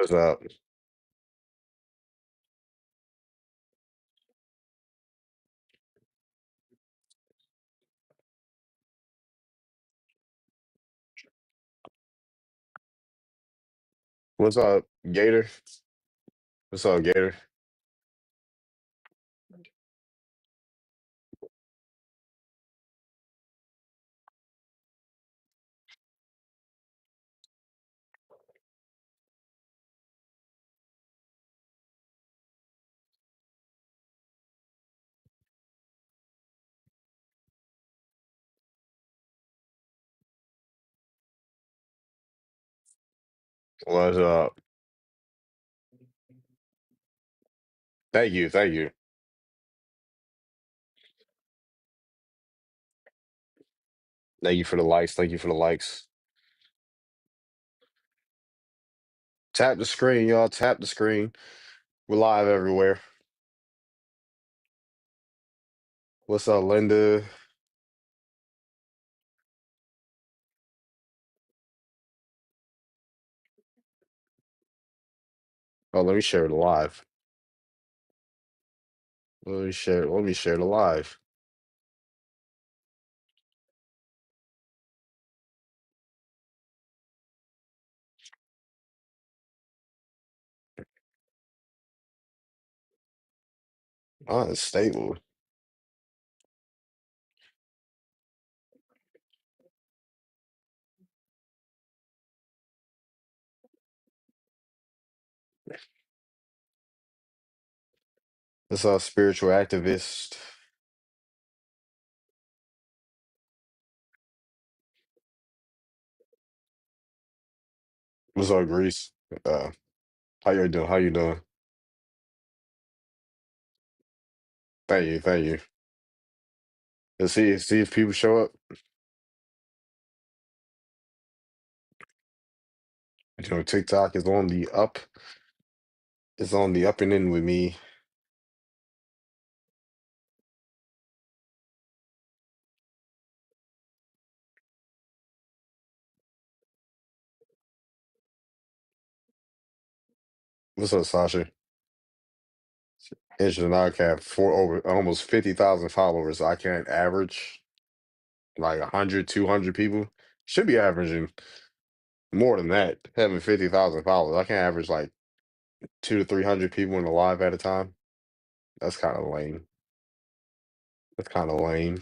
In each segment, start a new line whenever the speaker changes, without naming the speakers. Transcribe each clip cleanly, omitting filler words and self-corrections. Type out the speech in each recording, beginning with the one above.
What's up? What's up, Gator? What's up, Gator? What's up? Thank you, thank you. Thank you for the likes. Thank you for the likes. Tap the screen, y'all. Tap the screen. We're live everywhere. What's up, Linda? Oh, let me share the live. Let me share the live. Unstable. What's up, spiritual activist? What's up, Greece? Uh, how you doing? How you doing? Thank you, thank you. Let's see if people show up. You know, TikTok is on the up. It's on the up and in with me. What's up, Sasha? Interesting. I have four over almost 50,000 followers. So I can't average like 100, 200 people. Should be averaging more than that. Having 50,000 followers, I can't average like 200 to 300 people in the live at a time. That's kind of lame. That's kind of lame.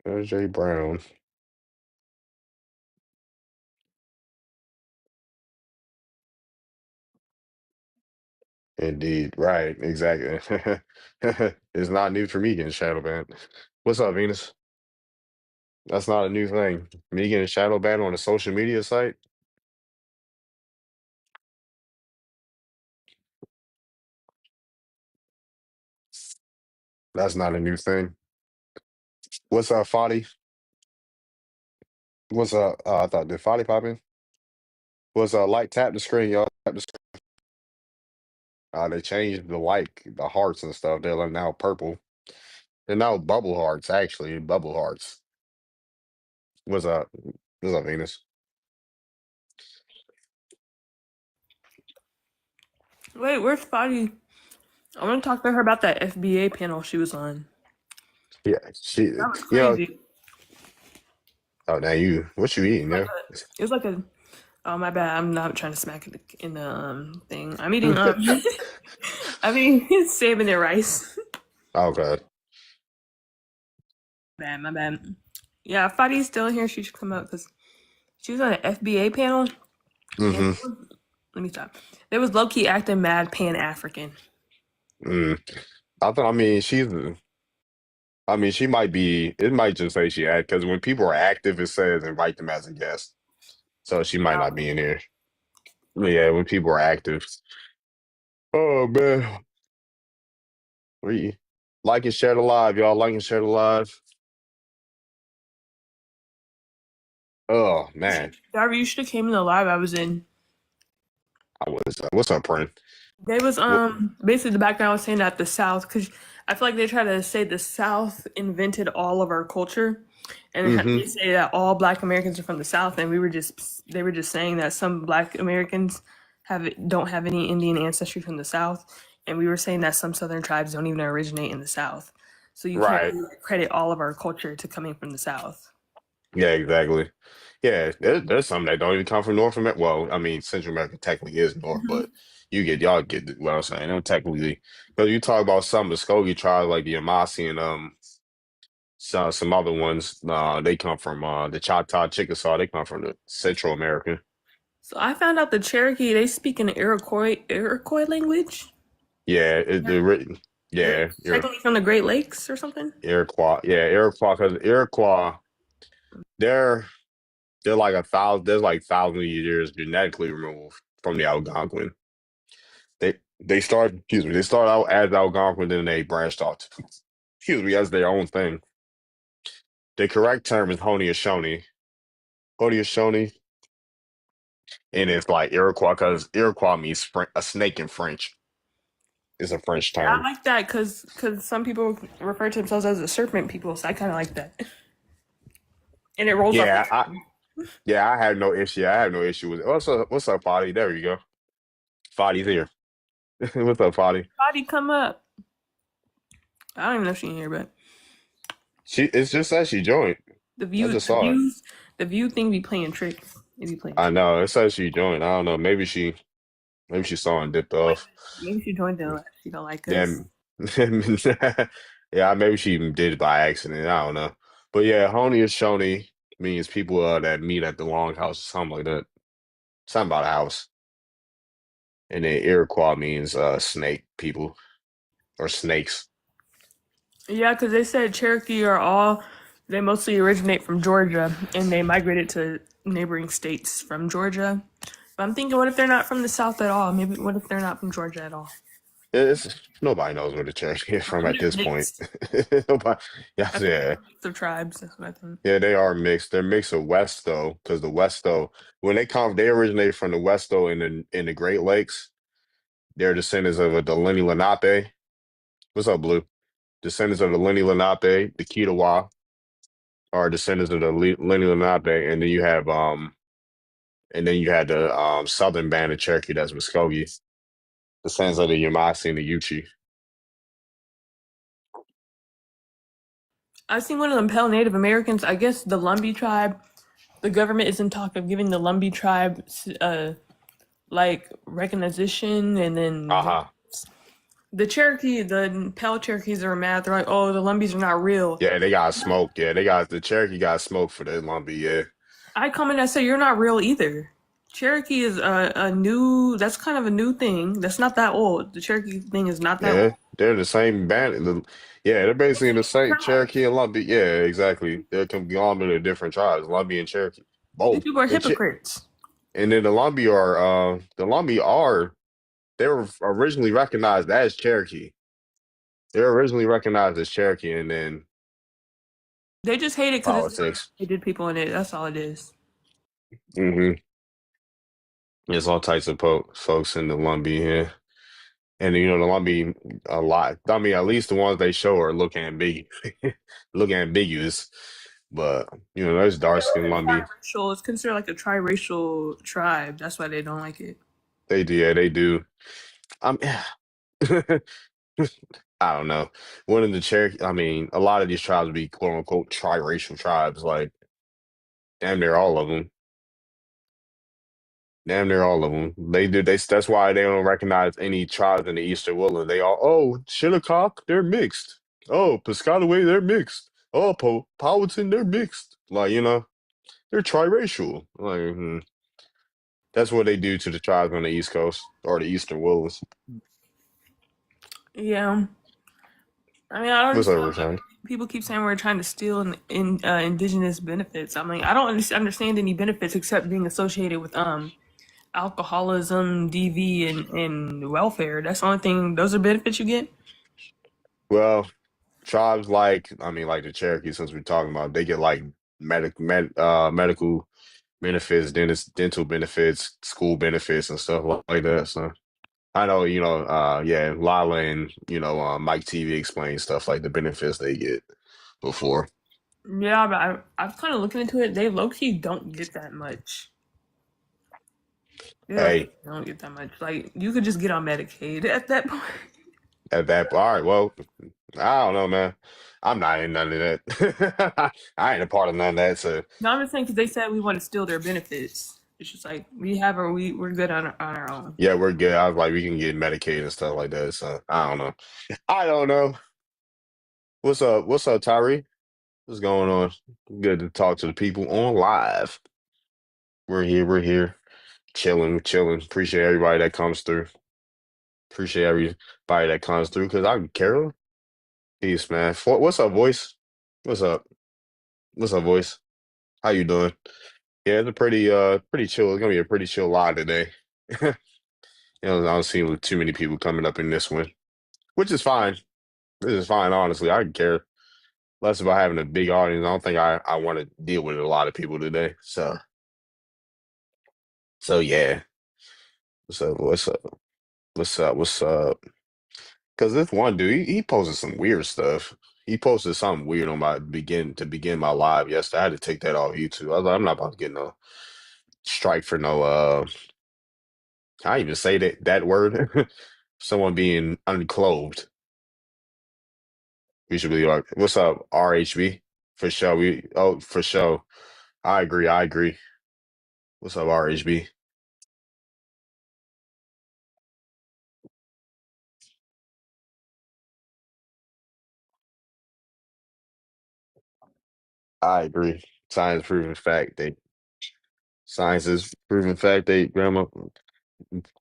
There's Jay Brown. Indeed. Right. Exactly. It's not new for me getting shadow banned. What's up, Venus? That's not a new thing. Me getting shadow banned on a social media site. That's not a new thing. What's up, Fadi? What's up? I thought did Fadi pop in? What's light tap the screen, y'all? Tap the screen. They changed the like the hearts and stuff. They're like now purple. They're now bubble hearts, actually. Bubble hearts. What's up? What's up, Venus?
Wait, where's Spotty? I want to talk to her about that FBA panel she was on.
Yeah, she
That was
you know,
crazy.
oh now what you eating,
Like
yeah?
a, it was like a. Oh my bad. I'm not trying to smack it in the thing. I'm eating I'm eating salmon and rice.
Oh god.
Bad, my bad. Yeah, if Fadi's still in here, she should come up because she was on an FBA panel. And
Mm-hmm.
let me stop. They was low key acting mad Pan African.
Mm. I mean she might be it might just say she act because when people are active it says invite them as a guest. So she might not be in here. Yeah, when people are active. Oh man. We like and share the live, y'all. Like and share the live. Oh man,
Darby, you should have came in the live I was in.
what's up, Prin?
They was
What?
basically the background was saying that the South, because I feel like they try to say the South invented all of our culture, and
Hmm.
they say that all Black Americans are from the South, and they were just saying that some Black Americans don't have any Indian ancestry from the South, and we were saying that some Southern tribes don't even originate in the South. So you can't
Right.
really credit all of our culture to coming from the South.
Yeah, exactly. Yeah, there's some that don't even come from North America. Well, I mean, Central America technically is North, but y'all get what I'm saying. Them technically, because you talk about some of the Muskogee tribes like the Yamasee and some other ones, they come from the Choctaw, Chickasaw. They come from the Central America.
So I found out the Cherokee they speak an Iroquois language.
Yeah, the written.
They're
Yeah,
technically from the Great Lakes or something.
Iroquois. Yeah, Iroquois. Because Iroquois, they're they're like a thousand. There's like thousands of years genetically removed from the Algonquin. They start. Excuse me. They start out as Algonquin, then they branched off. Excuse me, as their own thing. The correct term is Haudenosaunee. Haudenosaunee, and it's like Iroquois because Iroquois means a snake in French. It's a French
Yeah, I
term.
like that because some people refer to themselves as the serpent people, so I kind of like that. And it rolls off the
Yeah,
tongue.
I have no issue. I have no issue with it. What's up, Fadi? There you go. Fadi's here. What's up, Fadi?
Body come up. I don't even know if she in here, but
It's just that she joined.
the
I
view,
just
the
saw it.
views, the view thing be playing tricks. It be playing
I
tricks.
know. It says she joined. I don't know. Maybe she saw and dipped off.
Maybe she joined in. She don't like us.
Then, yeah, maybe she even did it by accident. I don't know. But yeah, Haudenosaunee means people that meet at the longhouse, or something like that. Something about a house. And then Iroquois means snake people or snakes.
Yeah, because they said Cherokee are all. They mostly originate from Georgia, and they migrated to neighboring states from Georgia. But I'm thinking, what if they're not from the South at all? Maybe what if they're not from Georgia at all?
It's nobody knows where the Cherokee is from
Maybe
at
they're
this point.
mixed.
Nobody, yeah,
I think
yeah,
they're a mix of tribes. That's what I think.
yeah. They are mixed. They're mixed of West though, because the West though, when they originate from the West though in the Great Lakes. They're descendants of the Lenni Lenape. What's up, Blue? Descendants of the Lenni Lenape, the Kitawa are descendants of the Lenni Lenape, and then you had the southern band of Cherokee that's Muskogee, descendants of the Yamasee and the Yuchi.
I've seen one of them Pale Native Americans. I guess the Lumbee tribe. The government is in talk of giving the Lumbee tribe, like recognition, and then
Uh-huh.
the Cherokee, the Pale Cherokees are mad. They're like, "Oh, the Lumbees are not real."
Yeah, they got smoked. Yeah, they got the Cherokee got smoked for the Lumbee. Yeah,
I comment. I say, "You're not real either." Cherokee is a new. That's kind of a new thing. That's not that old. The Cherokee thing is not that old.
yeah, they're the same band. Yeah, they're basically the same
Tribes.
Cherokee and Lumbee. Yeah, exactly. They're conglomerate of different tribes, Lumbee and Cherokee.
These
Both.
people are
The Ch
hypocrites.
And then the Lumbee are they were originally recognized as Cherokee. They were originally recognized as Cherokee, and then
They just hate it because
politics.
they did people in it. That's all it is.
Hmm. There's all types of folks in the Lumbee here, and the Lumbee a lot. I mean, at least the ones they show are look ambiguous, look ambiguous. But there's dark skinned Lumbee.
Triracial. It's considered like a triracial tribe. That's why they don't like it.
They do, yeah, they do. Um, I don't know. One of the Cherokee, I mean, a lot of these tribes be quote unquote triracial tribes, like damn near all of them. Damn near all of them. They do. That's why they don't recognize any tribes in the Eastern Woodland. They all, oh, Shinnecock, they're mixed. Oh, Piscataway, they're mixed. Oh, Powhatan, they're mixed. Like, they're triracial. Like, that's what they do to the tribes on the East Coast or the Eastern Woodlands.
Yeah. I mean, I don't
What's
understand
up,
why
Rashawn?
people keep saying we're trying to steal indigenous benefits. I mean, I don't understand any benefits except being associated with alcoholism, DV, and welfare. That's the only thing. Those are benefits you get.
Well, tribes I mean, like the Cherokee, since we're talking about, they get like medical benefits, dental benefits, school benefits, and stuff like that. So. I know, yeah, Lala and Mike TV explained stuff like the benefits they get before.
Yeah, but I was kind of looking into it. They low key don't get that much. They like
Hey,
don't get that much. Like you could just get on Medicaid at that point.
at that, all right, well, I don't know, man. I'm not in none of that. I ain't a part of none of that. So
No, I'm just saying because they said we want to steal their benefits. It's just like we're good on our own.
yeah, we're good. I was like, we can get Medicaid and stuff like that. So I don't know. I don't know. What's up? What's up, Tyree? What's going on? Good to talk to the people on live. We're here. We're here. Chilling, chilling. Appreciate everybody that comes through. Appreciate everybody that comes through. Cause I'm Carol. Peace, man. What's up, voice? What's up? What's up, voice? How you doing? Yeah, it's a pretty chill. It's gonna be a pretty chill live today. I don't see too many people coming up in this one, which is fine. This is fine, honestly. I don't care less about having a big audience. I don't think I want to deal with a lot of people today. So yeah. What's up? What's up? What's up? What's up? Because this one dude, he posted some weird stuff. He posted something weird on my begin my live yesterday. I had to take that off YouTube. I was like, I'm not about to get no strike for no can I even say that word? Someone being unclothed. We should be like, what's up, RHB? For sure. For sure. I agree. I agree. What's up, RHB? I agree. Science proven fact. Science is proven fact. Grandma.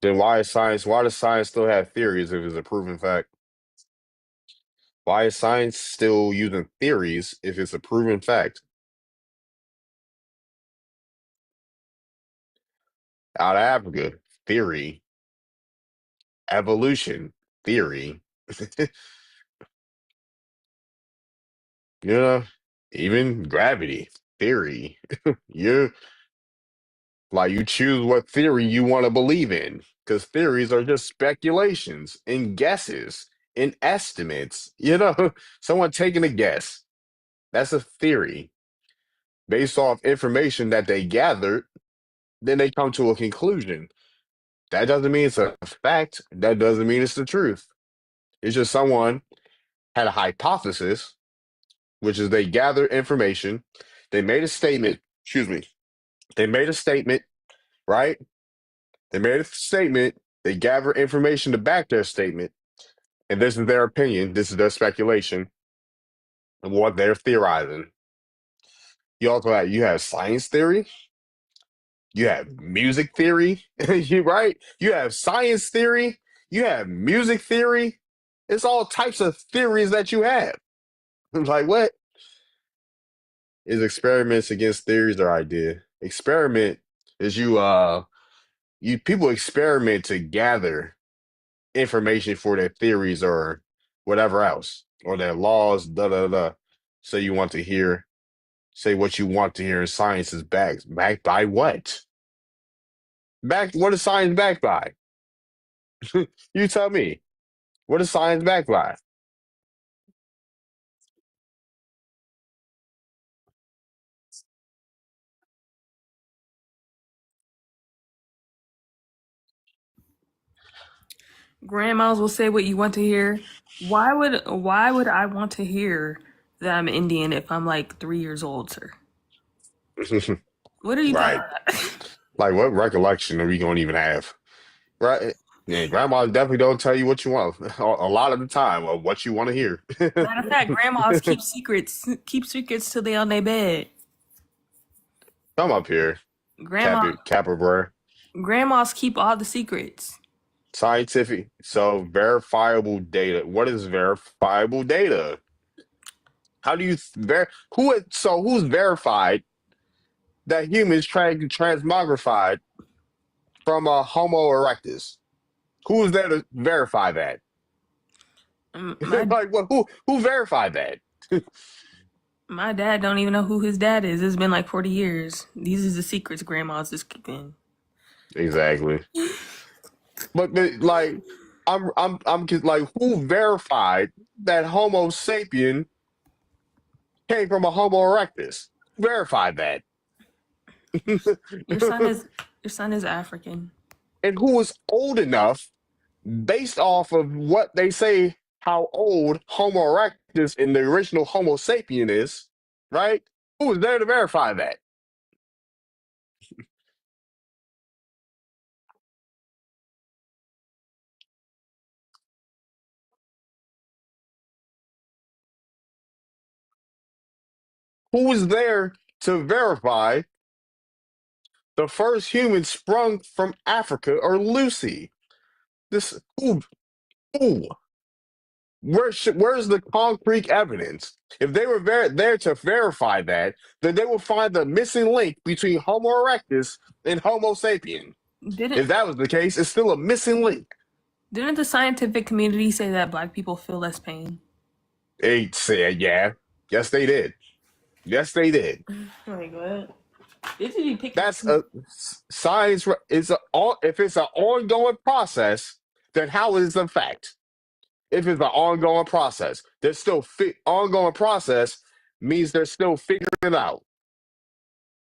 Then why does science still have theories if it's a proven fact? Why is science still using theories if it's a proven fact? Out of Africa, theory, evolution, theory. You know, even gravity, theory. You like you choose what theory you want to believe in because theories are just speculations and guesses and estimates. Someone taking a guess. That's a theory based off information that they gathered. Then they come to a conclusion. That doesn't mean it's a fact. That doesn't mean it's the truth. It's just someone had a hypothesis, which is they gathered information. They made a statement. Excuse me. They made a statement, right? They made a statement. They gathered information to back their statement. And this is their opinion. This is their speculation and what they're theorizing. You have science theory. You have music theory. You right? You have science theory. You have music theory. It's all types of theories that you have. Like what is experiments against theories or idea? Experiment is you people experiment to gather information for their theories or whatever else or their laws, da da da. So you want to hear, say what you want to hear. Science is backed by what? What is science backed by? You tell me. What is science backed by?
Grandmas will say what you want to hear. Why would I want to hear that I'm Indian if I'm like 3 years old, sir? What are you talking
Right.
about?
Like what recollection are we gonna even have? Right. Yeah, grandma definitely don't tell you what you want a lot of the time of what you want to hear.
Matter of fact, grandmas keep secrets till they on their bed.
Come up here,
Grandma
Capybara.
grandmas keep all the secrets.
Scientific. So verifiable data. What is verifiable data? How do you who's verified that humans transmogrified from a Homo erectus? Who is there to verify that?
My
Like what who verified that?
my dad don't even know who his dad is. It's been like 40 years. These are the secrets grandmas is keeping.
Exactly. Like, like, who verified that Homo sapien came from a Homo erectus? Verified that.
Your son is your son is African.
And who was old enough, based off of what they say, how old Homo erectus and the original Homo sapien is, right? Who was there to verify that? Who was there to verify the first human sprung from Africa or Lucy? This who? Where's the concrete evidence? If they were there to verify that, then they will find the missing link between Homo erectus and Homo sapien.
Didn't
If that was the case, it's still a missing link.
didn't the scientific community say that black people feel less pain?
They said, yeah. Yes, they did. Yes, they did.
Like what? This is you picking.
That's a science. If it's an ongoing process, then how is it a fact? If it's an ongoing process, there's still ongoing process means they're still figuring it out.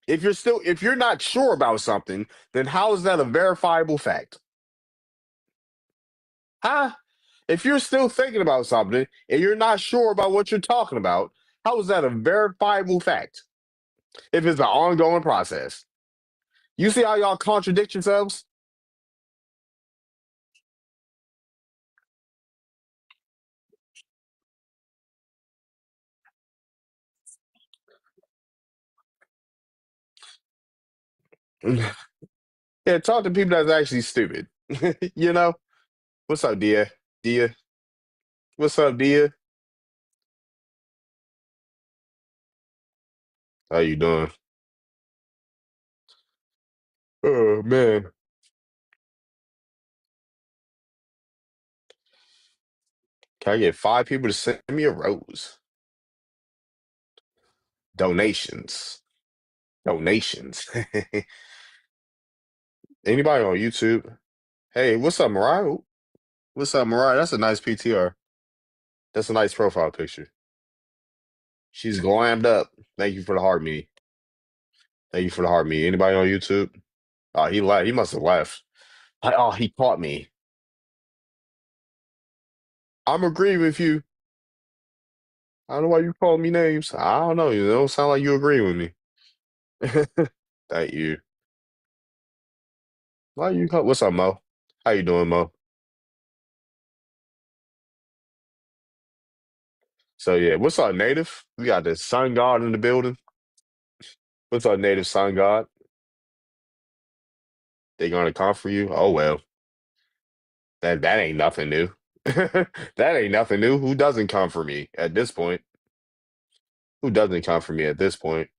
If you're not sure about something, then how is that a verifiable fact? Huh? If you're still thinking about something and you're not sure about what you're talking about, how is that a verifiable fact? If it's an ongoing process. You see how y'all contradict yourselves? Yeah, talk to people that's actually stupid. You know? What's up, Dia? Dia? What's up, Dia? How you doing? Oh man. Can I get 5 people to send me a rose? Donations. Donations. Anybody on YouTube? Hey, what's up, Mariah? What's up, Mariah? That's a nice PTR. That's a nice profile picture. She's glammed up. Thank you for the heart me. Thank you for the heart me. Anybody on YouTube? Oh, he left. He must have left. Oh, he caught me. I'm agreeing with you. I don't know why you calling me names. I don't know. You don't sound like you agree with me. Thank you. Why you call? What's up, Mo? How you doing, Mo? So yeah, what's up, Native? We got the Sun God in the building. What's up, Native Sun God? They gonna come for you? Oh well, that ain't nothing new. That ain't nothing new. Who doesn't come for me at this point? Who doesn't come for me at this point?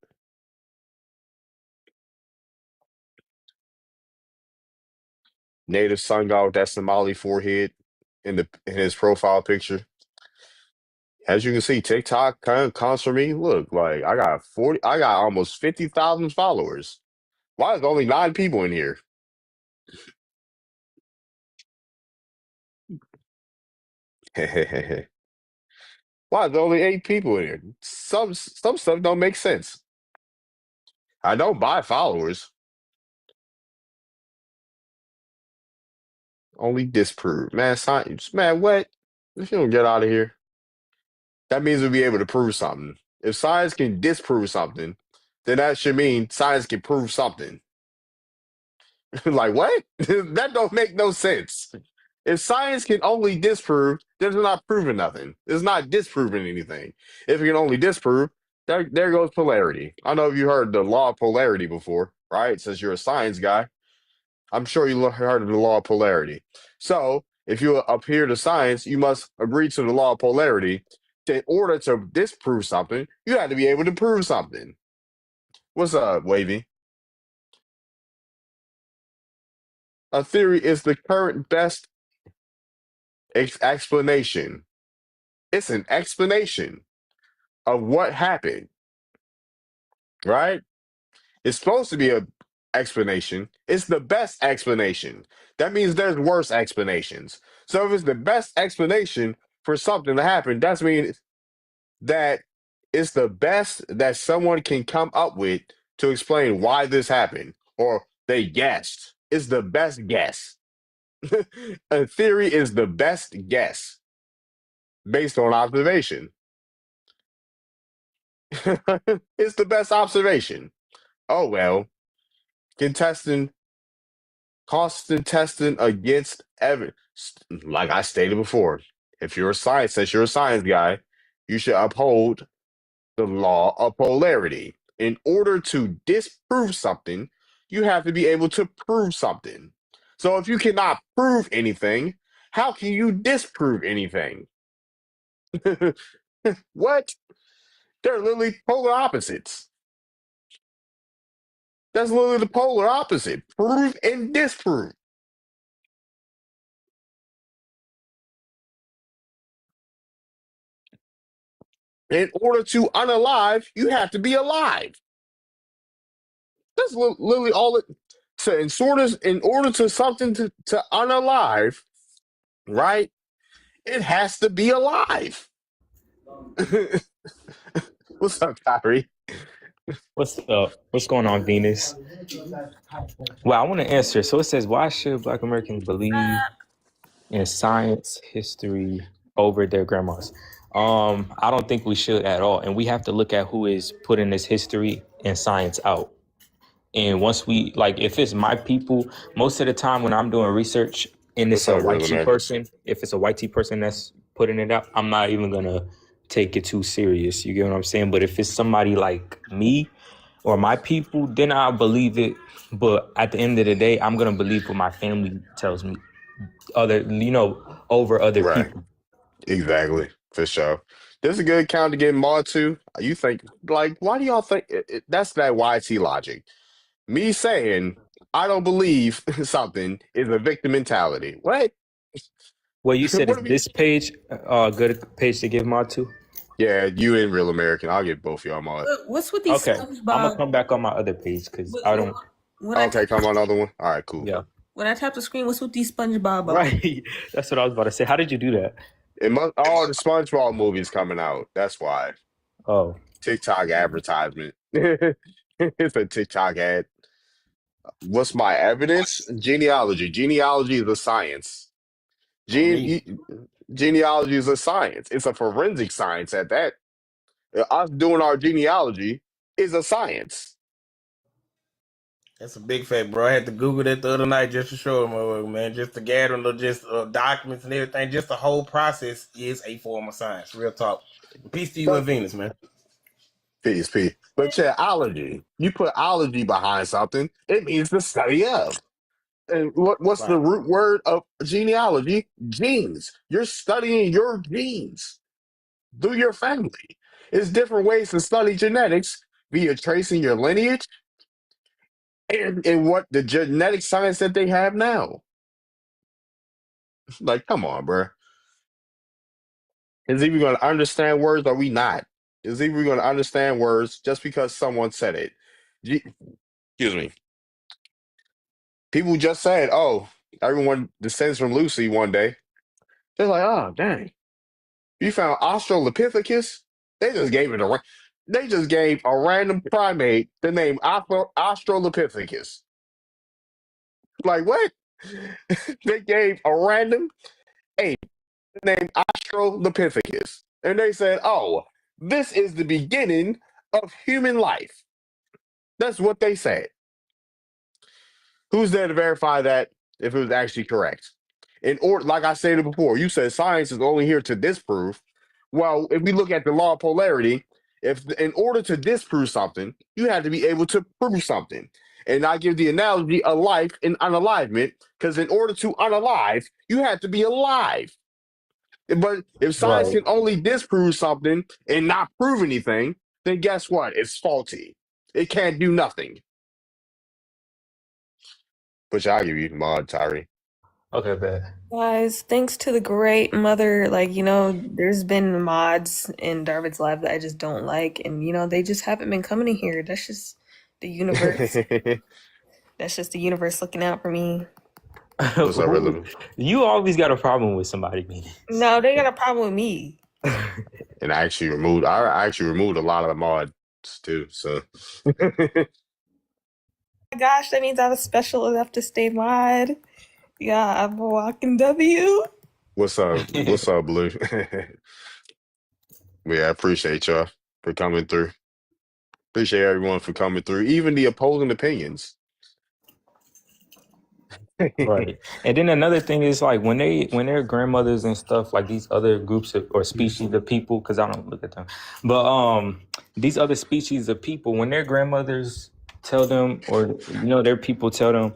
Native Sun God with that Somali forehead in his profile picture. As you can see, TikTok kind of comes for me. Look, like I got almost 50,000 followers. Why is only 9 people in here? Why is there only 8 people in here? Some stuff don't make sense. I don't buy followers. Only disprove. Man, science. Man, what? If you don't get out of here, that means we'll be able to prove something. If science can disprove something, then that should mean science can prove something. Like what? That don't make no sense. If science can only disprove, then it's not proving nothing. It's not disproving anything. If it can only disprove, there goes polarity. I know if you heard the law of polarity before, right? Since you're a science guy, I'm sure you heard of the law of polarity. So if you adhere to science, you must agree to the law of polarity. In order to disprove something, you have to be able to prove something. What's up, Wavy? A theory is the current best explanation. It's an explanation of what happened, right? It's supposed to be explanation. It's the best explanation. That means there's worse explanations. So if it's the best explanation for something to happen, that means that it's the best that someone can come up with to explain why this happened, or they guessed. It's the best guess. A theory is the best guess based on observation. It's the best observation. Oh well, contestant, constant testing against evidence. Like I stated before, if you're a science, since you're a science guy, you should uphold the law of polarity. In order to disprove something, you have to be able to prove something. So if you cannot prove anything, how can you disprove anything? What? They're literally polar opposites. That's literally the polar opposite. Prove and disprove. In order to unalive, you have to be alive. That's literally all it. So in order to something to unalive, right? It has to be alive. What's up, Kyrie?
What's up? What's going on, Venus? Well, I want to answer. So it says, why should Black Americans believe in science, history over their grandmas? I don't think we should at all, and we have to look at who is putting this history and science out. And once we like, if it's my people, most of the time when I'm doing research and it's
What's
a
up,
white
Real
tea
American?
person, if it's a white tea person that's putting it out, I'm not even gonna take it too serious. You get what I'm saying? But if it's somebody like me or my people, then I'll believe it. But at the end of the day, I'm gonna believe what my family tells me, over other
Right.
people.
Exactly. For sure. This is a good account to get mod to. You think, like, why do y'all think that's that YT logic? Me saying I don't believe something is a victim mentality. What?
Well, you said
What
is
do we?
this page a good page to give mod to?
Yeah, you and Real American. I'll get both y'all mod.
What's with these
Okay, I'm gonna
SpongeBob?
come back on my other page because I don't.
When I
Okay,
tap
come on, another one. All right, cool.
Yeah,
when I tap the screen, what's with these SpongeBob?
right. That's what I was about to say. How did you do that?
It must all the SpongeBob movies coming out. That's why.
Oh,
TikTok advertisement. It's a TikTok ad. What's my evidence? Genealogy. Genealogy is a science.
On me.
Gene, genealogy is a science. It's a forensic science at that. Us doing our genealogy is a science.
That's a big fact, bro. I had to Google that the other night just to show him, man. Just to gather just documents and everything. Just the whole process is a form of science. Real talk. Peace to you
But
and Venus, man.
peace, peace. But yeah, ology. You put ology behind something, it means the study of. And what's the
Right.
root word of genealogy? Genes. You're studying your genes through your family. It's different ways to study genetics via tracing your lineage and what the genetic science that they have now. Like, come on, bro. Is either going to understand words or we not? Is either going to understand words just because someone said it? Excuse me. People just said, "Oh, everyone descends from Lucy." One day, they're like, "Oh, dang, you found Australopithecus?" They just gave it a. They just gave a random primate the name Australopithecus. Like what? They gave a random ape the name Australopithecus, and they said, "Oh, this is the beginning of human life." That's what they said. Who's there to verify that if it was actually correct? In order, like I said before, you said science is only here to disprove. Well, if we look at the law of polarity, if in order to disprove something, you have to be able to prove something. And I give the analogy of life and unalivement, because in order to unalive, you have to be alive. But if science
right.
can only disprove something and not prove anything, then guess what? It's faulty. It can't do nothing. But I'll give you mod, Tyree.
Okay, bad.
Guys, thanks to the great mother, there's been mods in Darvid's life that I just don't like, and they just haven't been coming in here. That's just the universe. That's just the universe looking out for me.
What's up, Rhythm?
You always got a problem with somebody, Venus.
No, they got a problem with me.
And I actually removed a lot of the mods too. So
My gosh, that means I was special enough to stay mod. Yeah, I'm a walking W.
what's up? What's up, Blue? Yeah, I appreciate y'all for coming through. Appreciate everyone for coming through, even the opposing opinions.
Right. And then another thing is like when their grandmothers and stuff, like these other groups or species of people, because I don't look at them, but these other species of people, when their grandmothers tell them, or their people tell them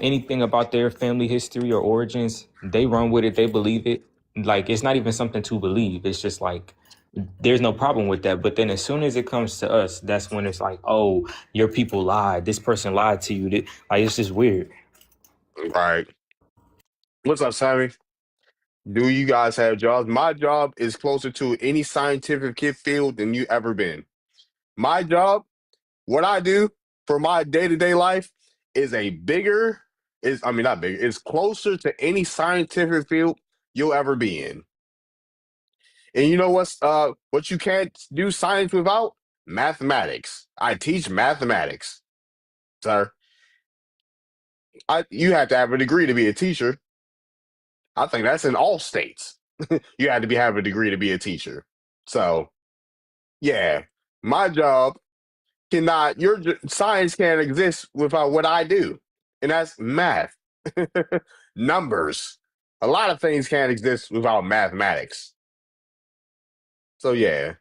anything about their family history or origins, they run with it, they believe it. Like it's not even something to believe. It's just like there's no problem with that. But then as soon as it comes to us, that's when it's like, oh, your people lied. This person lied to you. Like it's just weird.
Right. What's up, Sammy? Do you guys have jobs? My job is closer to any scientific field than you ever been. My job, what I do for my day-to-day life is not bigger, it's closer to any scientific field you'll ever be in. And you know what you can't do science without? Mathematics. I teach mathematics, sir. You have to have a degree to be a teacher. I think that's in all states. You had to have a degree to be a teacher. So, yeah, my job science can't exist without what I do, and that's math, numbers. A lot of things can't exist without mathematics. So, yeah.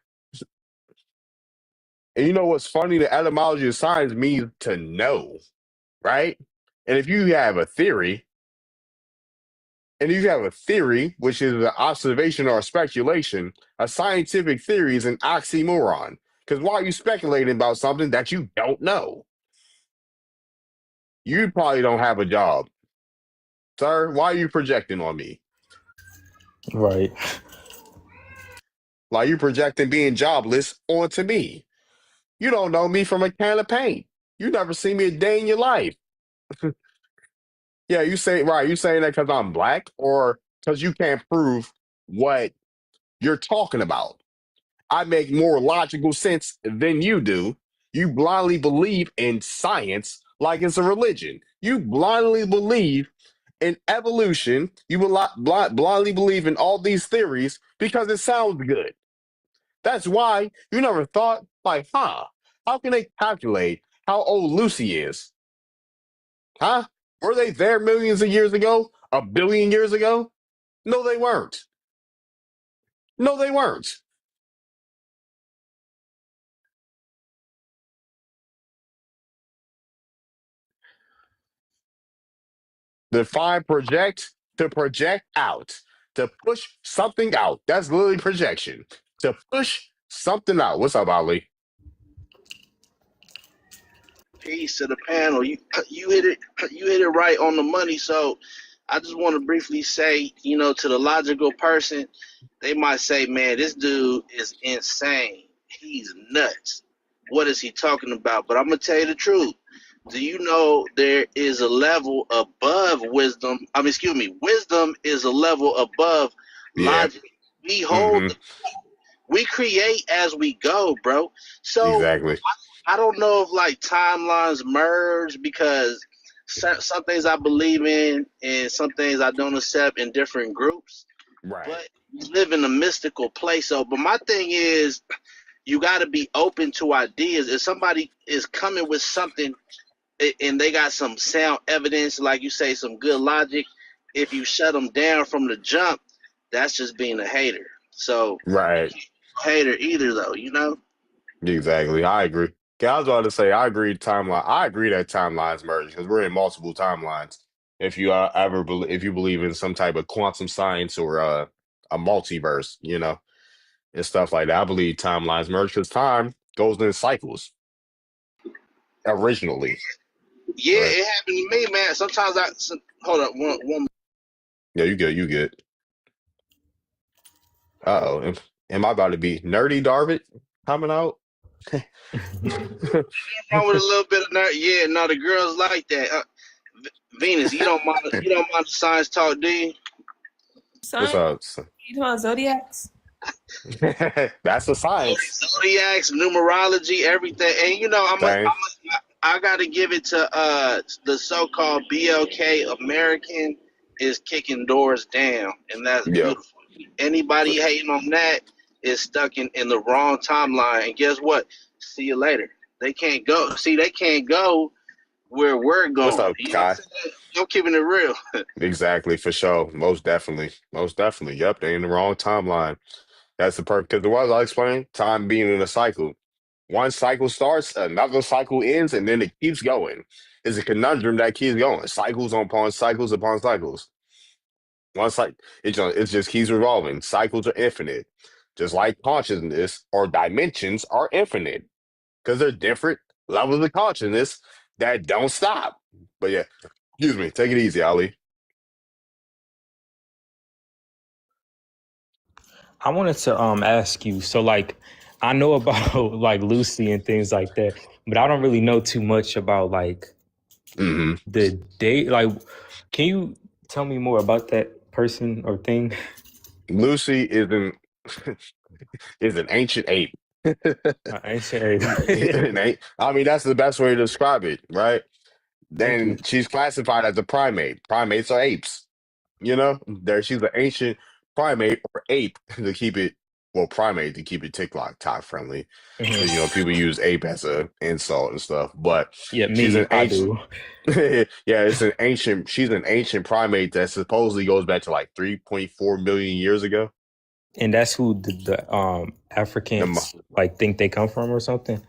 And you know what's funny? The etymology of science means to know, right? And if you have a theory, which is an observation or a speculation, a scientific theory is an oxymoron. Because why are you speculating about something that you don't know? You probably don't have a job. Sir, why are you projecting on me?
Right.
Like you projecting being jobless onto me. You don't know me from a can of paint. You never seen me a day in your life. Yeah, you saying that because I'm black or because you can't prove what you're talking about. I make more logical sense than you do. You blindly believe in science like it's a religion. You blindly believe in evolution. You blindly believe in all these theories because it sounds good. That's why you never thought, like, how can they calculate how old Lucy is? Huh? Were they there millions of years ago? A billion years ago? No, they weren't. No, they weren't. Define project, to project out, to push something out. That's literally projection. To push something out. What's up, Ali?
Peace to the panel. You hit it right on the money. So I just want to briefly say, to the logical person, they might say, man, this dude is insane. He's nuts. What is he talking about? But I'm gonna tell you the truth. Do you know there is a level above wisdom? Wisdom is a level above
Yeah.
logic. We create as we go, bro. So
Exactly.
I don't know if like timelines merge because some things I believe in and some things I don't accept in different groups.
Right.
But we live in a mystical place. So, but my thing is, you got to be open to ideas. If somebody is coming with something and they got some sound evidence, like you say, some good logic, if you shut them down from the jump, that's just being a hater. So,
Right.
hater either though,
Exactly. I agree. I was about to say, I agree that timelines merge because we're in multiple timelines. If you if you believe in some type of quantum science or a multiverse, and stuff like that, I believe timelines merge because time goes in cycles. Originally.
Yeah,
Right.
it happened to me, man. Sometimes hold up one.
Yeah, you good. Uh-oh. Am I about to be nerdy Darvit coming out?
Wrong with a little bit of nerd. Yeah, no, the girls like that. Venus, you don't mind the science talk, do you?
What's
Son,
up?
you talking about zodiacs?
That's the science
Zodiacs, numerology, everything. And
thing.
I got to give it to the so-called BLK American is kicking doors down, and that's
Yeah.
beautiful. Anybody hating on that is stuck in the wrong timeline. And guess what? See you later. They can't go. See, they can't go where we're
What's
going.
up,
You know what I'm
Kai?
saying? I'm keeping it real.
Exactly, for sure. Most definitely. Most definitely. Yep, they in the wrong timeline. That's the perfect, because the ones I explained, time being in a cycle. One cycle starts, another cycle ends, and then it keeps going. It's a conundrum that keeps going. Cycles upon cycles upon cycles. One cycle, it just keeps revolving. Cycles are infinite. Just like consciousness or dimensions are infinite. Because they're different levels of consciousness that don't stop. But yeah, excuse me. Take it easy, Ali.
I wanted to ask you, so like I know about like Lucy and things like that, but I don't really know too much about like
Hmm.
the date. Like, can you tell me more about that person or thing?
Lucy is an ancient ape.
Ancient.
I mean, that's the best way to describe it, right?
Thank you.
Then she's classified as a primate. Primates are apes. She's an ancient primate or ape to keep it, well, primate to keep it TikTok friendly. Because
Mhm.
people use ape as a insult and stuff. But
Yeah,
she's
me,
an
I
ancient.
do.
Yeah, she's an ancient primate that supposedly goes back to like 3.4 million years ago.
And that's who the
The mo-
Africans like think they come from or something.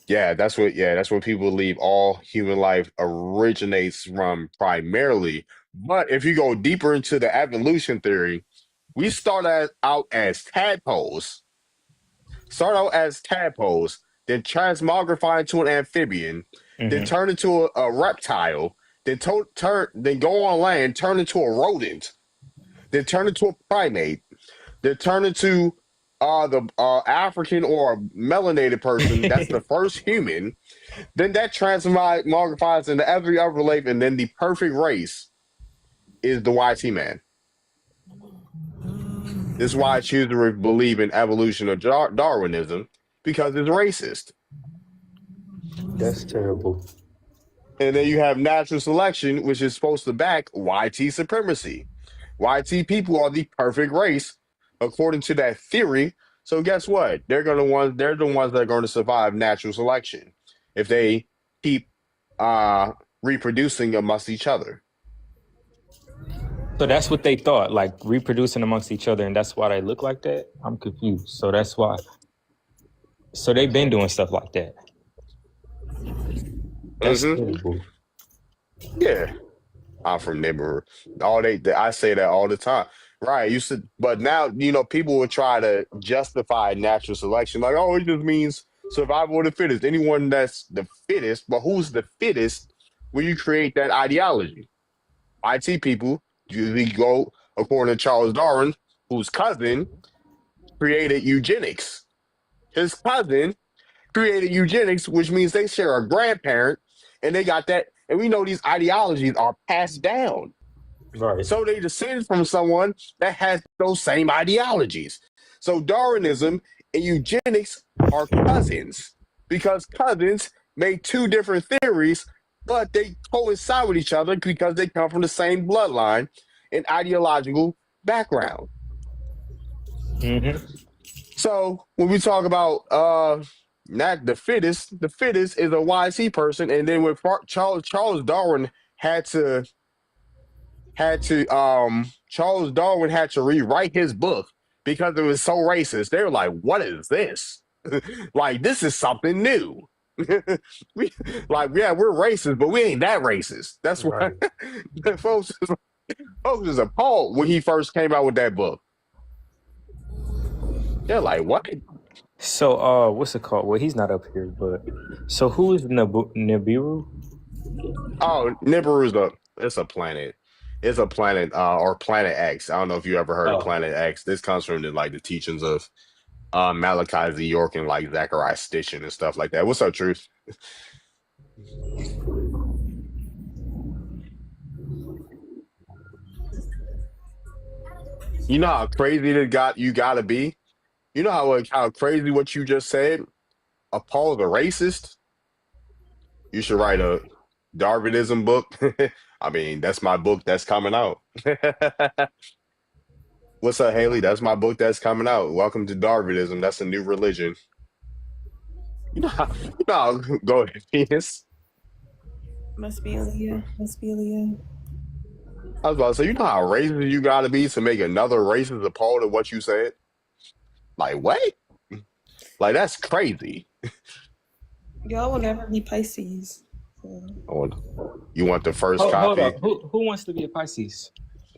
that's what people believe all human life originates from primarily. But if you go deeper into the evolution theory, we out as tadpoles, then transmogrify into an amphibian, then
Hmm.
turn into a reptile, then go on land, turn into a rodent, then turn into a primate, then turn into the African or melanated person. That's the first human. Then that transmogrifies into every other life, and then the perfect race is the YT man. This is why I choose to believe in evolution or Darwinism, because it's racist.
That's terrible.
And then you have natural selection, which is supposed to back YT supremacy. YT people are the perfect race, according to that theory. So guess what? They're the ones that are going to survive natural selection if they keep reproducing amongst each other.
So that's what they thought, like reproducing amongst each other, and that's why they look like that. I'm confused. So that's why. So they've been doing stuff like that. That's
Hmm.
terrible.
Yeah, I'm from neighborhood. I say that all the time. Right. But now, people will try to justify natural selection. Like, oh, it just means survival of the fittest. Anyone that's the fittest, but who's the fittest when you create that ideology? IT people usually go according to Charles Darwin, whose cousin created eugenics. His cousin created eugenics, which means they share a grandparent, and they got that. And we know these ideologies are passed down.
Right.
So they descend from someone that has those same ideologies. So Darwinism and eugenics are cousins because cousins make two different theories, but they coincide with each other because they come from the same bloodline and ideological background.
Hmm.
So when we talk about not the fittest is a YC person, and then when Charles Darwin had to Charles Darwin had to rewrite his book because it was so racist. They were like, "What is this? Like this is something new." we yeah, we're racist, but we ain't that racist. That's why
Right.
folks was appalled when he first came out with that book. They're like, "What?"
So, what's it called? Well, he's not up here, but so who is Nibiru?
Oh, Nibiru's it's a planet. It's a planet, or Planet X. I don't know if you ever heard of
Oh,
Planet X. This comes from the teachings of Malachi Z. York and like Zachariah Stitchin and stuff like that. What's up, Truth? You know how crazy you gotta be? You know how crazy what you just said? Paul the racist? You should write a Darwinism book. I mean, that's my book that's coming out. What's up, Haley? That's my book that's coming out. Welcome to Darwinism. That's a new religion. Go ahead, Venus.
Must be a Leo. Must be a Leo.
I was about to say, you know how racist you gotta be to make another racist appalled at what you said? Like, what? Like, that's crazy.
Y'all will never be Pisces. So.
You want the first
Hold
copy?
up. Who wants to be a Pisces?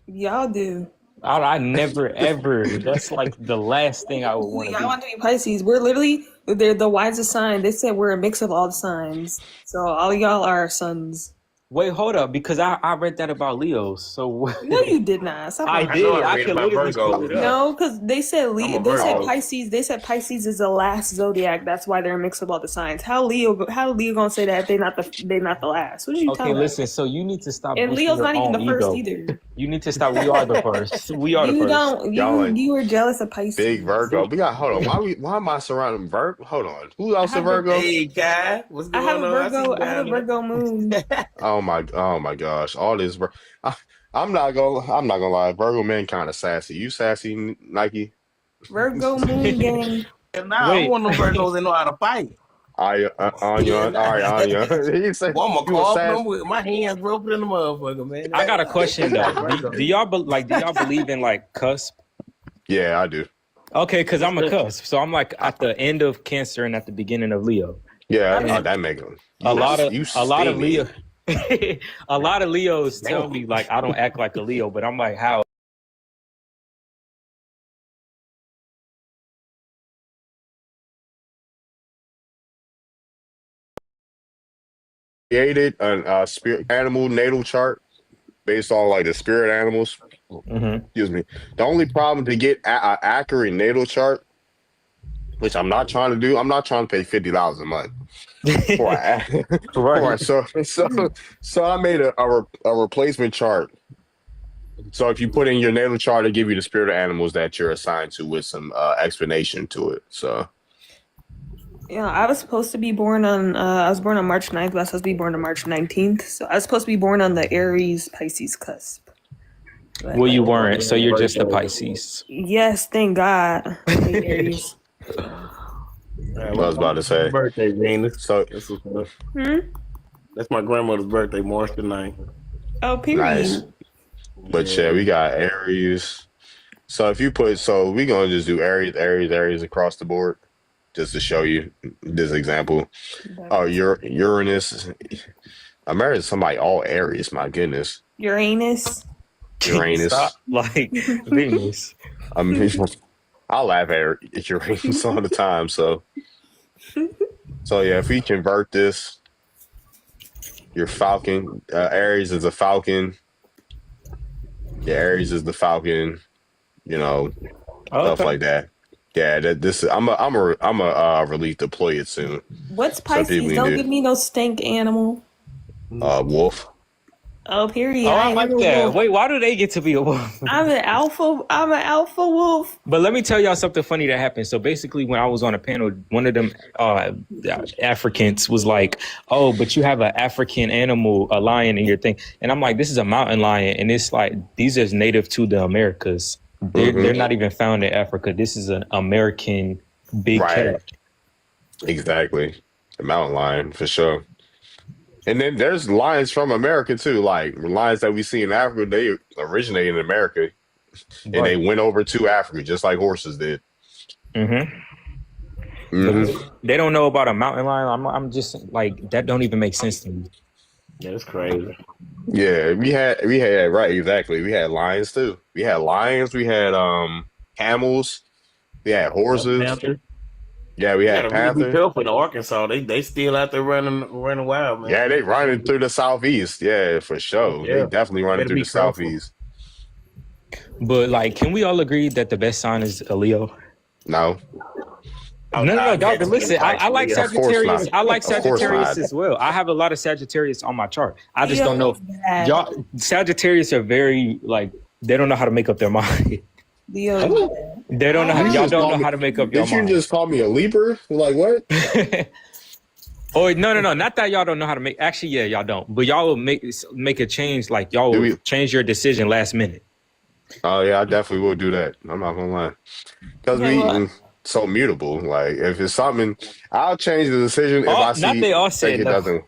Y'all do.
I never ever. That's like the last thing I would want to
Y'all
be.
want to be Pisces. We're literally they're the wisest sign. They said we're a mix of all the signs. So all of y'all are sons.
Wait, hold up, because I read that about Leos. So
No, you did not. Stop
I
lying.
did.
know I
I
read
can
about
literally
Virgo.
pull it up.
No, because they said
I'm a
They said
Virgo.
Pisces. They said Pisces is the last zodiac. That's why they're a mix of all the signs. How Leo gonna say that if they're not the last? What are you
Okay,
talking
listen. So you need to stop.
about? And
boosting
Leo's
your
not even
own
the first
ego.
either.
You need to stop. We are the first. We are the
You
first.
don't.
Y'all ain't
You were jealous of Pisces.
big Virgo. We got hold on. Why am I surrounding Virgo? Hold on. Who else a
have a-
Virgo?
Hey, Kai, what's
I
going
have a
on? see
Virgo.
you
I have a
down there.
Virgo moon.
Oh my gosh. All this I'm not gonna lie. Virgo man kind of sassy. You sassy, Nike?
Virgo moon gang.
And now
Wait.
I'm one of them Virgos that know how to fight.
Anya. All right, Anya. He said
Well, I'm a
you a
carve
sass.
them with my hands broken in the motherfucker, man.
I got a question though.
Virgo.
Do y'all believe in like cusp?
Yeah, I do.
Okay, because I'm a cusp, so I'm like at the end of Cancer and at the beginning of Leo.
Yeah, that make him.
A lot of
steamy.
Leo, a lot of Leos tell me like I don't act like a Leo, but I'm like, how?
Created a spirit animal natal chart based on like the spirit animals.
Mm-hmm.
Excuse me. The only problem to get an accurate natal chart, which I'm not trying to do, I'm not trying to pay $50 a month for
Right.
so I made a replacement chart. So if you put in your natal chart, it'll give you the spirit of animals that you're assigned to with some explanation to it. So
Yeah, I was supposed to be born on. I was born on March 9th, but I was supposed to be born on March 19th. So I was supposed to be born on the Aries Pisces cusp. But,
Well, you weren't, so you're just a Pisces.
yes, thank God. Aries.
I was about to say.
Birthday, Venus.
So
That's what's up.
Hmm?
That's my grandmother's birthday, March the 9th.
Oh, period.
nice. But yeah, we got Aries. So if you we gonna just do Aries across the board, just to show you this example. Oh, Uranus. I married somebody all Aries. My goodness.
Uranus.
Uranus.
Stop, like Venus.
I mean, I laugh at Uranus all the time. So yeah, if we convert this, your Falcon, Aries is a Falcon. Yeah, Aries is the Falcon. You know, stuff like that. Yeah, I'm a relief deploy it soon.
What's
Some
Pisces?
people
Don't
do.
give me no stank animal.
Wolf.
Oh, period.
Oh, I
ain't
like
no
that.
wolf.
Wait, why do they get to be a wolf?
I'm an alpha wolf.
But let me tell y'all something funny that happened. So basically, when I was on a panel, one of them Africans was like, "Oh, but you have an African animal, a lion in your thing," and I'm like, "This is a mountain lion, and it's like these are native to the Americas. They're not even found in Africa. This is an American big cat."
Exactly, the mountain lion for sure. And then there's lions from America too, like lions that we see in Africa. They originate in America, and they went over to Africa just like horses did.
They don't know about a mountain lion. I'm just like, that don't even make sense to me.
That's crazy.
Yeah, we had right, exactly. We had lions too. We had lions. We had camels. We had horses.
Panther.
Yeah, we had
You gotta really be
panther.
careful in Arkansas. They still out there running wild, man.
Yeah, they running through the southeast. Yeah, for sure.
Yeah.
They definitely running
Better
through
be
the
careful.
southeast.
But like, can we all agree that the best sign is a Leo?
No,
Oh,
No,
nah,
y'all. But listen, I like
Leo. Of course
Sagittarius.
not.
I like
Of course
Sagittarius
not.
as well. I have a lot of Sagittarius on my chart. I just
Leo
don't know.
is bad.
Y'all, Sagittarius are very like they don't know how to make up their mind.
Leo is
Oh,
bad.
They don't know. How,
you
y'all
just
don't
call
know
me-
how to make up your
Did you
mind.
just call me a Libra? Like what?
Oh no! Not that y'all don't know how to make. Actually, yeah, y'all don't. But y'all will make a change. Like y'all
Do
will
we-
change your decision last minute.
Oh yeah, I definitely will do that. I'm not gonna lie, because
Okay, well,
so mutable. Like if it's something, I'll change the decision if I
Not
see
they all
think
said
it
no.
doesn't.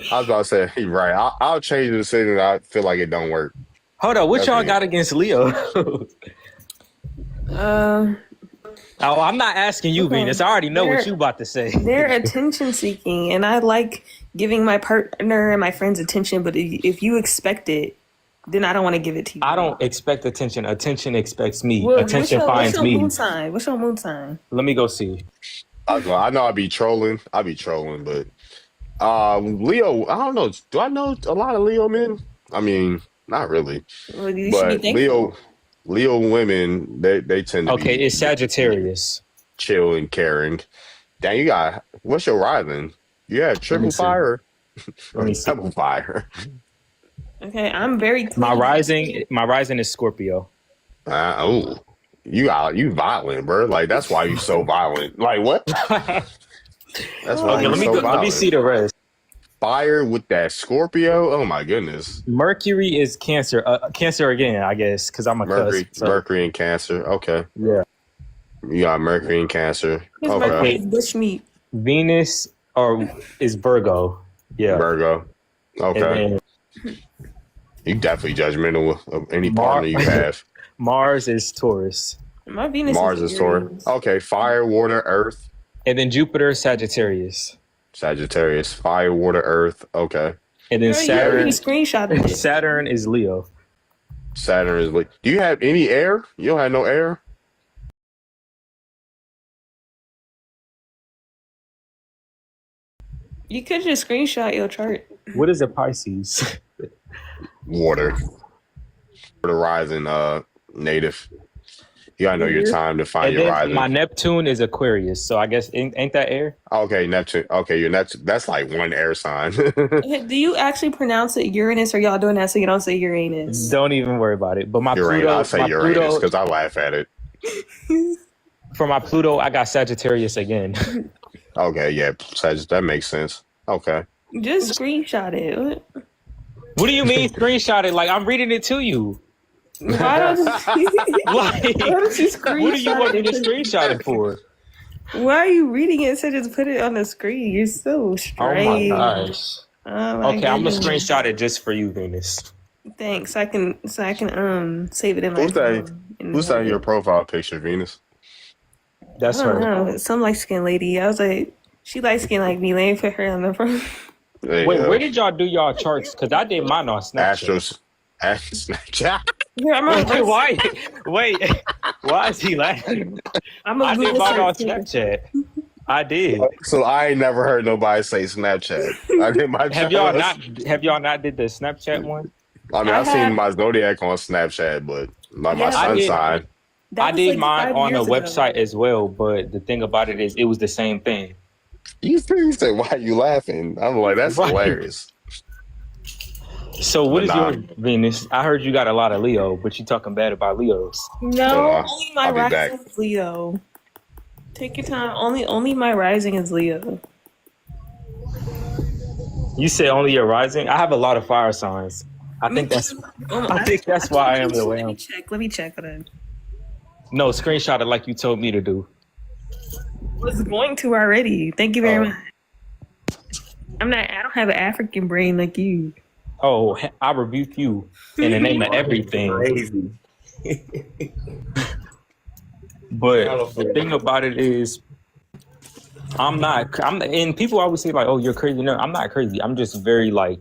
I was about to say you're right. I'll change the decision if I feel like it don't work.
Hold on, what
That's
y'all
me.
got against Leo? Oh, I'm not asking you,
Okay.
Venus. I already know what
They're-
you about to say.
they're attention seeking, and I like giving my partner and my friends attention. But if you expect it, then I don't want to give it to you.
I don't expect attention. Attention expects me.
Well,
Attention
what's
finds
your
me.
moon sign? What's your moon sign?
Let me go see.
I know I be trolling. I be trolling, but Leo. I don't know. Do I know a lot of Leo men? I mean, not really.
Well, you should be
But
thankful.
Leo women, they tend to
Okay,
be
it's Sagittarius.
chill and caring. Dang, you got what's your rising? You had triple
see.
fire
Let me
or
see.
double fire?
Okay, I'm very clean.
My rising is Scorpio.
Oh, you violent, bro. Like that's why you so violent. Like what?
Okay,
That's why you
let me
so
go,
violent.
let me see the rest.
Fire with that Scorpio. Oh my goodness.
Mercury is Cancer. Cancer again, I guess, because I'm a
Mercury,
cuss. So,
Mercury and Cancer. Okay,
yeah.
you got Mercury and Cancer.
His
Okay,
birthday is bush meat.
Venus is Virgo. Yeah.
Virgo. Okay,
And then
you definitely judgmental of any partner you have.
Mars is Taurus.
My Venus
Mars
is
is Taurus.
Aries.
Okay, fire, water, earth.
And then Jupiter is Sagittarius.
Sagittarius, fire, water, earth. Okay.
And then
Girl, you already
Saturn
screenshotted it.
Saturn is Leo.
Saturn is like. Do you have any air? You don't have no air?
You could just screenshot your chart.
What is a Pisces?
Water. For the rising native. You gotta know your time to find
And
your
then
rising.
my Neptune is Aquarius. So I guess ain't that air?
Okay, Neptune. Okay, your Neptune. That's like one air sign.
Okay, do you actually pronounce it Uranus, or y'all doing that so you don't say Uranus?
Don't even worry about it. But my
Uranus.
Pluto,
I'll say
my
Uranus
Pluto,
because I laugh at it.
for my Pluto, I got Sagittarius again.
Okay, yeah, that makes sense. Okay.
Just screenshot it. What?
What do you mean screenshot it? Like I'm reading it to you.
Why don't
Like,
why don't you screenshot
what do you want me to
it?
screenshot it for?
Why are you reading it instead of just put it on the screen? You're so
Oh
strange.
my gosh.
Oh my
Okay, I'm gonna
goodness.
screenshot it just for you, Venus.
Thanks. I can save it in my
Who's that?
phone. and
Who's
have
that in your
it.
profile picture, Venus?
That's
I don't
her.
know. Some light skinned lady. I was like, she light skinned like me. Let me put her on the front.
There you
Wait,
go.
where did y'all do y'all charts? Because I did mine on Snapchat.
Astros. Snapchat.
Here, I'm
Wait,
gonna
why? Wait, why is he laughing?
I'm
I
gonna
did
Google
mine on
search it.
Snapchat. I did.
So I ain't never heard nobody say Snapchat. I did my
Have y'all not? Have y'all not did the Snapchat one?
I mean,
I
I've
had-
seen my zodiac on Snapchat, but like my
Yeah, I
sun
did.
sign.
That
I
was
did
like
mine
5
on a
years ago.
website as well, but the thing about it is, it was the same thing.
You say, "Why are you laughing?" I'm like, "That's
Right.
hilarious."
So what
But
is
nah.
your Venus? I heard you got a lot of Leo, but you talking bad about Leos.
No,
I'll
only my
be back.
rising is Leo. Take your time. Only my rising is Leo.
You say only your rising. I have a lot of fire signs. I think that's. I think that's why I am the way I
Let me
am.
check. Let me check. Hold on.
No, screenshot it like you told me to do.
Was going to already. Thank you very
Oh.
much. I don't have an African brain like you.
Oh, I rebuke you in the name of everything.
Crazy.
But the thing about it is, I'm and people always say like, oh, you're crazy. No, I'm not crazy. I'm just very like,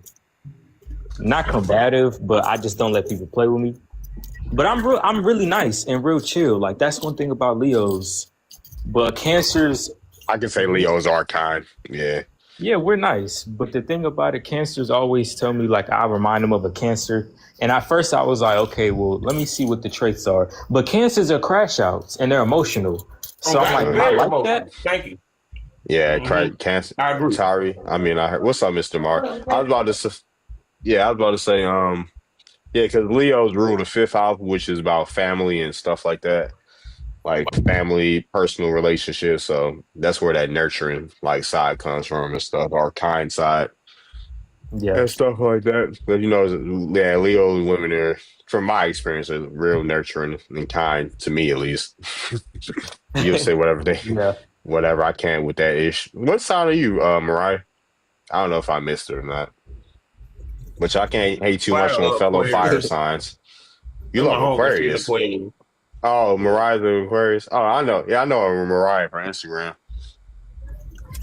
not combative, but I just don't let people play with me. But I'm really nice and real chill. Like that's one thing about Leos. But Cancers,
I can say Leos are kind. Yeah.
yeah, we're nice. But the thing about it, Cancers always tell me like I remind them of a Cancer. And at first I was like, okay, well, let me see what the traits are. But Cancers are crash outs and they're emotional. So I'm like, do I
very
like
emotional.
that?
Thank you.
Yeah,
Hmm.
cancer.
I agree.
Tari. I mean, I heard. What's up, Mr. Mark? I was about to. Yeah, I was about to say. Yeah, because Leo's rule the fifth house, which is about family and stuff like that, like family, personal relationships. So that's where that nurturing like side comes from and stuff, or kind side
Yeah.
and stuff like that. But yeah, Leo women are, from my experience, are real nurturing and kind to me at least. You'll say
Yeah.
whatever I can with that ish. What sign are you, Mariah? I don't know if I missed it or not. But y'all can't hate too much on
Fire
fellow fire
Aquarius.
signs. You
And my
love
homegirl, she's a
Aquarius.
queen.
Oh, Mariah's an Aquarius. Oh, I know. Yeah, I know Mariah from Instagram.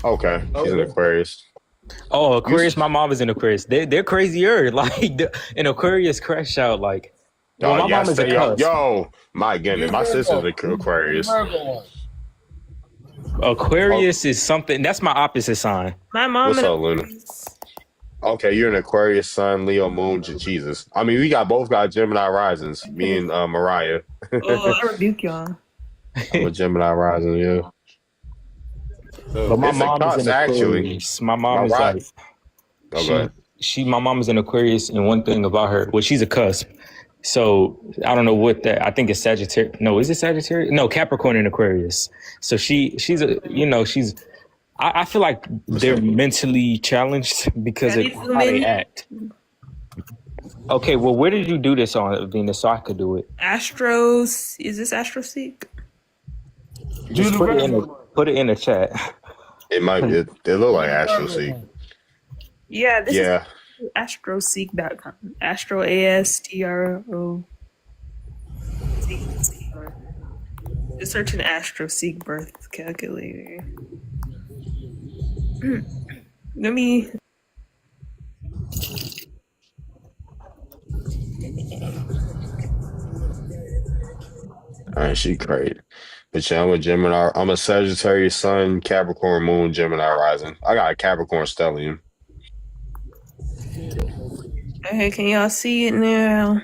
Okay, she's an
Okay.
Aquarius.
Oh,
You,
Aquarius. My mom is an Aquarius. They're crazier. Like an Aquarius crash out. Like, well, my mom
yes,
is a
they yo,
cusp.
yo, my goodness, my sister's an Aquarius. Oh,
Aquarius is something. That's my opposite sign.
My mom
what's
and
up, Luna? Okay, you're an Aquarius, Sun, Leo, Moon, Jesus. I mean, we both got Gemini risings. Me and Mariah.
oh, I rebuke y'all.
I'm a Gemini rising, yeah.
But my
It's a
mom is
cusp,
an
actually.
Aquarius. My mom is
Mariah.
like
Okay.
my mom is an Aquarius, and one thing about her, well, she's a cusp. So I don't know what that. I think it's Sagittarius. No, is it Sagittarius? No, Capricorn and Aquarius. So she's a she's. I feel like they're mentally challenged because of how they act. Okay, well, where did you do this on, Venus, so I could do it?
Astros. Is this AstroSeek?
Just put it in the chat.
It might be. It look like AstroSeek.
Yeah, this
Yeah.
is astroseek.com. Astro ASTRO. Just search an AstroSeek birth calculator. Let me.
All right, she crazy. But yeah, I'm a Gemini. I'm a Sagittarius Sun, Capricorn Moon, Gemini rising. I got a Capricorn stellium.
Okay, can y'all see it now?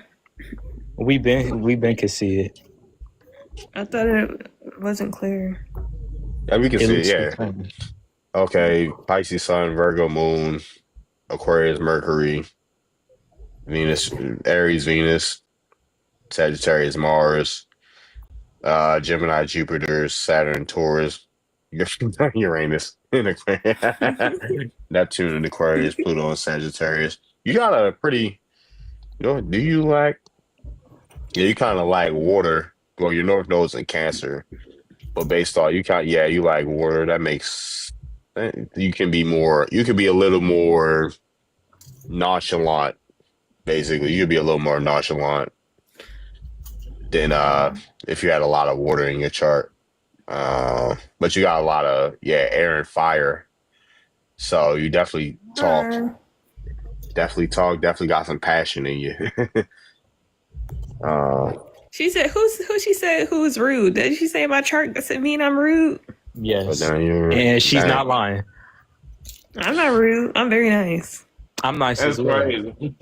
We been can see it.
I thought it wasn't clear.
Yeah, we can see it.
looks
Yeah.
clean.
Okay, Pisces Sun, Virgo Moon, Aquarius Mercury, Venus, Aries Venus, Sagittarius Mars, Gemini Jupiter, Saturn Taurus, Uranus in Aquarius, Neptune in Aquarius, Pluto in Sagittarius. You got a pretty. Do you lack? Yeah, you kind of like water. Well, your North Node's in Cancer, but based on you like water. That makes you can be more. You can be a little more nonchalant. Basically, you could be a little more nonchalant than if you had a lot of water in your chart. But you got a lot of air and fire, so you definitely talk. Definitely got some passion in you.
She said, who she said who's rude? Did she say my chart doesn't mean I'm rude?
Yes, and she's not lying.
I'm not rude. I'm very nice.
I'm nice
That's
as well.
crazy.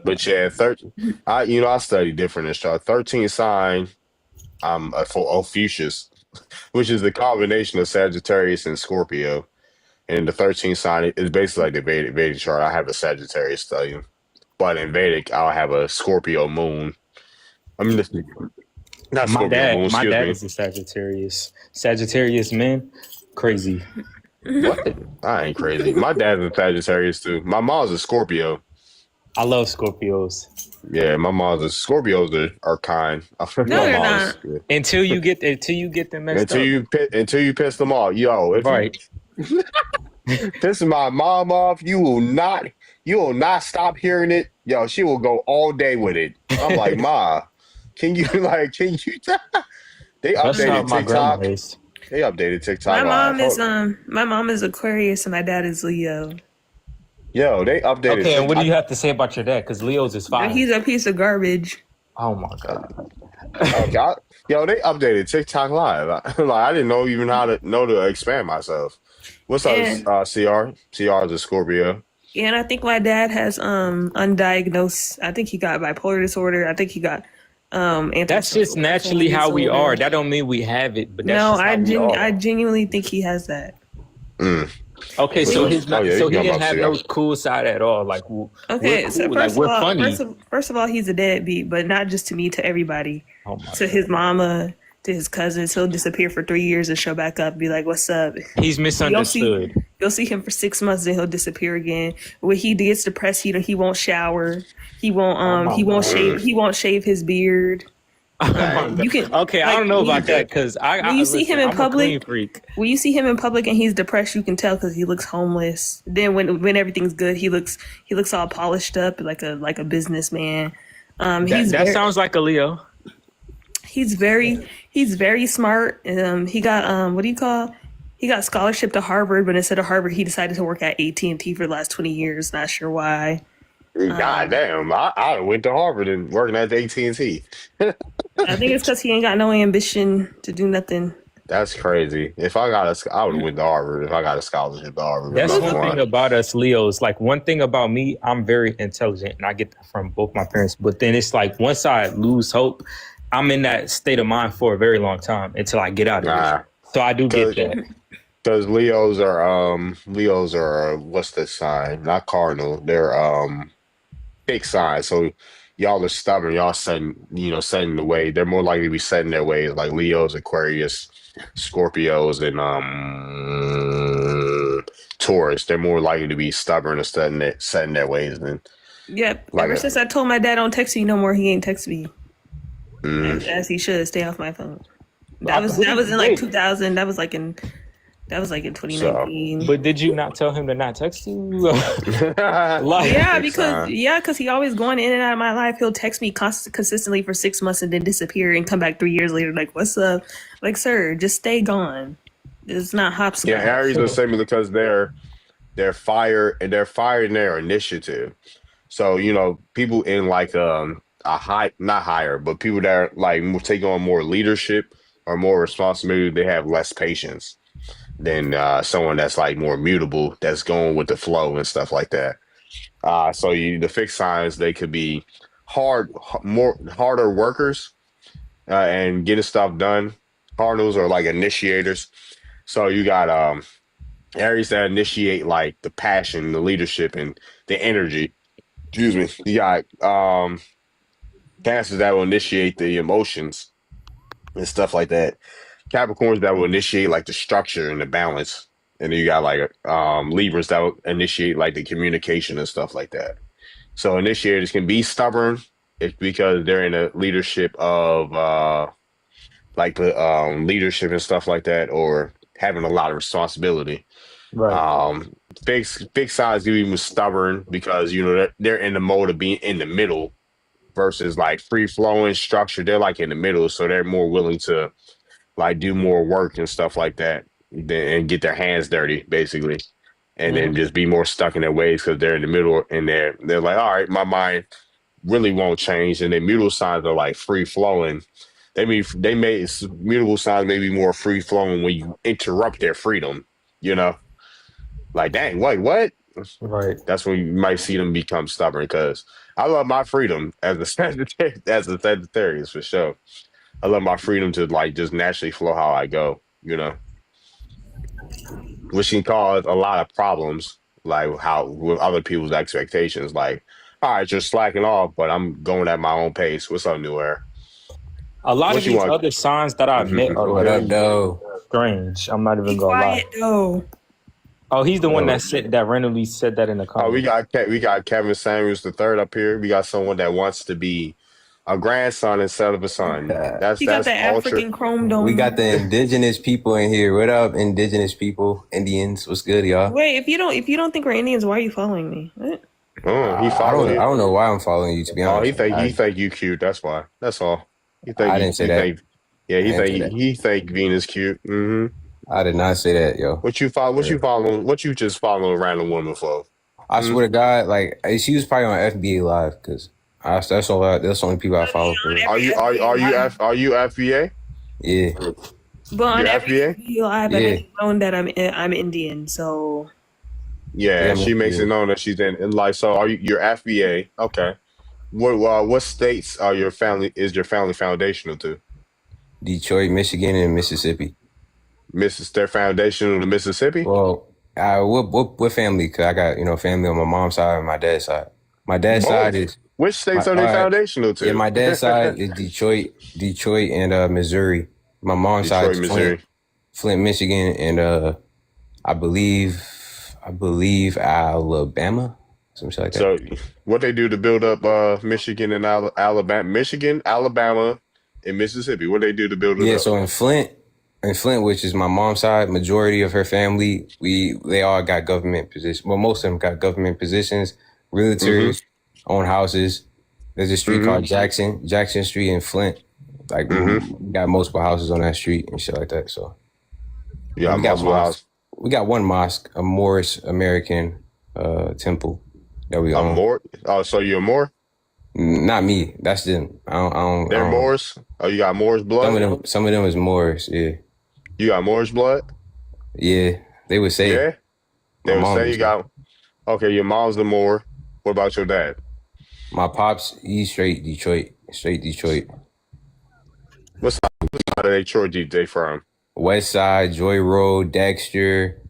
But yeah, 13. I study different astrology. 13 sign, I'm for Ophiuchus, which is the combination of Sagittarius and Scorpio. And the 13th sign is basically like the Vedic chart. I have a Sagittarius stellium, but in Vedic, I'll have a Scorpio moon. I mean, not Scorpio moon.
My
Excuse
dad
me.
is a Sagittarius. Sagittarius men, crazy.
What? I ain't crazy. My dad's a Sagittarius too. My mom's a Scorpio.
I love Scorpios.
Yeah, my mom's a Scorpios are kind.
No, they're not.
Until you get them messed up.
Until you piss them off, yo. If
Right.
pissing my mom off, you will not stop hearing it. Yo, she will go all day with it. I'm like, Ma, can you? They
That's
updated
how my
TikTok.
grandma is.
They updated TikTok.
My mom is Aquarius and my dad is Leo.
Yo, they updated.
Okay, and what do you have to say about your dad? Because Leo's is fine.
He's a piece of garbage.
Oh my god.
Okay, yo, they updated TikTok Live. I didn't know even how to expand myself. What's up, CR? CR is a Scorpio.
Yeah, and I think my dad has undiagnosed. I think he got bipolar disorder. I think he got
That's just
antisocial
naturally
personality
how we
disorder.
are. That don't mean we have it, but that's
No,
just how we are.
I genuinely think he has that.
Mm.
Okay,
Which
so
one?
he's
Oh
not.
yeah, you
So
can
he
go
didn't
about
have
to
no cool side at all. Like we're
Okay, so
cool. Like we're funny.
first of all, he's a deadbeat, but not just to me, to everybody,
Oh my
to
god,
his mama, to his cousins. He'll disappear for 3 years and show back up, and be like, "What's up?"
he's misunderstood.
You'll see him for 6 months, then he'll disappear again. When he gets depressed, he won't shower. He won't
Oh my
god.
he won't shave his beard.
Oh my
You
god.
can
Okay, I
like
don't know
when
about that because
when you see him in
I'm a clean
public,
freak.
when you see him in public and he's depressed, you can tell because he looks homeless. Then when everything's good, he looks all polished up like a businessman.
That sounds like a Leo.
He's very smart. He got what do you call? He got scholarship to Harvard, but instead of Harvard, he decided to work at AT&T for the last 20 years. Not sure why.
God damn, I went to Harvard and working at AT&T.
I think it's because he ain't got no ambition to do nothing.
That's crazy. If I I would have went to Harvard if I got a scholarship to Harvard.
That's
I'm not
one
lying.
thing about us Leos. Like one thing about me, I'm very intelligent, and I get that from both my parents. But then it's like once I lose hope, I'm in that state of mind for a very long time until I get out of
Nah.
it. So I do get that.
Because Leos are what's the sign? Not cardinal. They're fixed signs. So y'all are stubborn. Y'all setting the way. They're more likely to be setting their ways. Like Leos, Aquarius, Scorpios, and Taurus. They're more likely to be stubborn and setting their ways than
Yep.
like
Ever
a-
since I told my dad don't text you no more, he ain't text me.
mm.
As he should. Stay off my phone. That was in like 2000. That was like in 2019.
But did you not tell him to not text you?
Like,
Yeah,
fixed
because
sign.
he always going in and out of my life. He'll text me consistently for 6 months and then disappear and come back 3 years later like, "What's up?" Like, sir, just stay gone. It's not hopscotch.
Yeah, Aries are similar because they're fire and they're fire in their initiative. So people in like a high, not higher, but people that are like take on more leadership or more responsibility, they have less patience than someone that's like more mutable, that's going with the flow and stuff like that. So the fixed signs, they could be harder workers and getting stuff done. Cardinals are like initiators. So you got Aries that initiate like the passion, the leadership, and the energy. Excuse me. You got Cancers that will initiate the emotions and stuff like that. Capricorns that will initiate like the structure and the balance. And then you got like Libras that will initiate like the communication and stuff like that. So initiators can be stubborn. It's because they're in a leadership of leadership and stuff like that, or having a lot of responsibility.
Right.
Fixed signs can be even stubborn because they're in the mode of being in the middle versus like free flowing structure. They're like in the middle, so they're more willing to like do more work and stuff like that, and get their hands dirty basically, and then just be more stuck in their ways because they're in the middle and they're like, all right, my mind really won't change. And then mutable signs are like free flowing. Mutable signs may be more free flowing when you interrupt their freedom. Like, dang, wait, what?
Right.
That's when you might see them become stubborn because I love my freedom as a Sagittarius for sure. I love my freedom to like just naturally flow how I go, which can cause a lot of problems, like how with other people's expectations. Like, all right, you're slacking off, but I'm going at my own pace. What's up, New Air?
A lot
What
of
you
these
want?
other signs that I've met are
What up,
very
though?
strange. I'm not even
Be
gonna lie.
quiet though.
Oh, he's the one that randomly said that in the
Oh,
comments.
we got Kevin Samuels the third up here. We got someone that wants to be a grandson instead of a son. That's
He got the
ultra.
African chrome dome.
We got the indigenous people in here. What up, indigenous people, Indians? What's good, y'all?
Wait, if you don't think we're Indians, why are you following me? What?
Oh, he
I
followed you.
don't know why I'm following you. To be
Oh,
honest,
he think you cute. That's why. That's all.
I didn't say that.
He think Venus cute. Mm-hmm.
I did not say that, yo.
What you following? What you just following a random woman for?
I swear to God, like she was probably on FBA Live because that's all. That's the only people I follow. For.
Are you FBA?
Yeah.
But on
You're
every
FBA?
video I've known that I'm Indian, so
Yeah,
Yeah,
she makes it known that she's in like. So you're FBA? Okay. what states are your family foundational to?
Detroit, Michigan, and Mississippi.
They're foundational to Mississippi?
Well, what family? Cause I got family on my mom's side and my dad's side. My dad's side
Both.
is
Which states are they
all right.
foundational
Yeah,
to?
my dad's side is Detroit, and Missouri. My mom's side
Detroit,
is
Missouri.
Flint, Michigan, and I believe Alabama, some shit like that.
So, what they do to build up Michigan and Alabama, Michigan, Alabama, and Mississippi? What they do to build it
Yeah,
up?
so in Flint, which is my mom's side, majority of her family, they all got government positions. Well, most of them got government positions, realtors, own houses. There's a street called Jackson Street in Flint. Like we got multiple houses on that street and shit like that. So
Yeah,
we got
multiple
mosques.
houses.
We got one mosque, a Moorish American temple that we
A
own.
Moor? Oh, so you're a Moor?
Not me. That's them. I don't.
They're Moors? Oh, you got Moorish blood?
Some of them is Moors. Yeah,
You got Moorish blood?
yeah. They would say.
Yeah? They
My
would
mom
say you
was
got... Okay, your mom's the Moor. What about your dad?
My pops, he's straight Detroit.
What side of Detroit they from?
West Side, Joy Road, Dexter.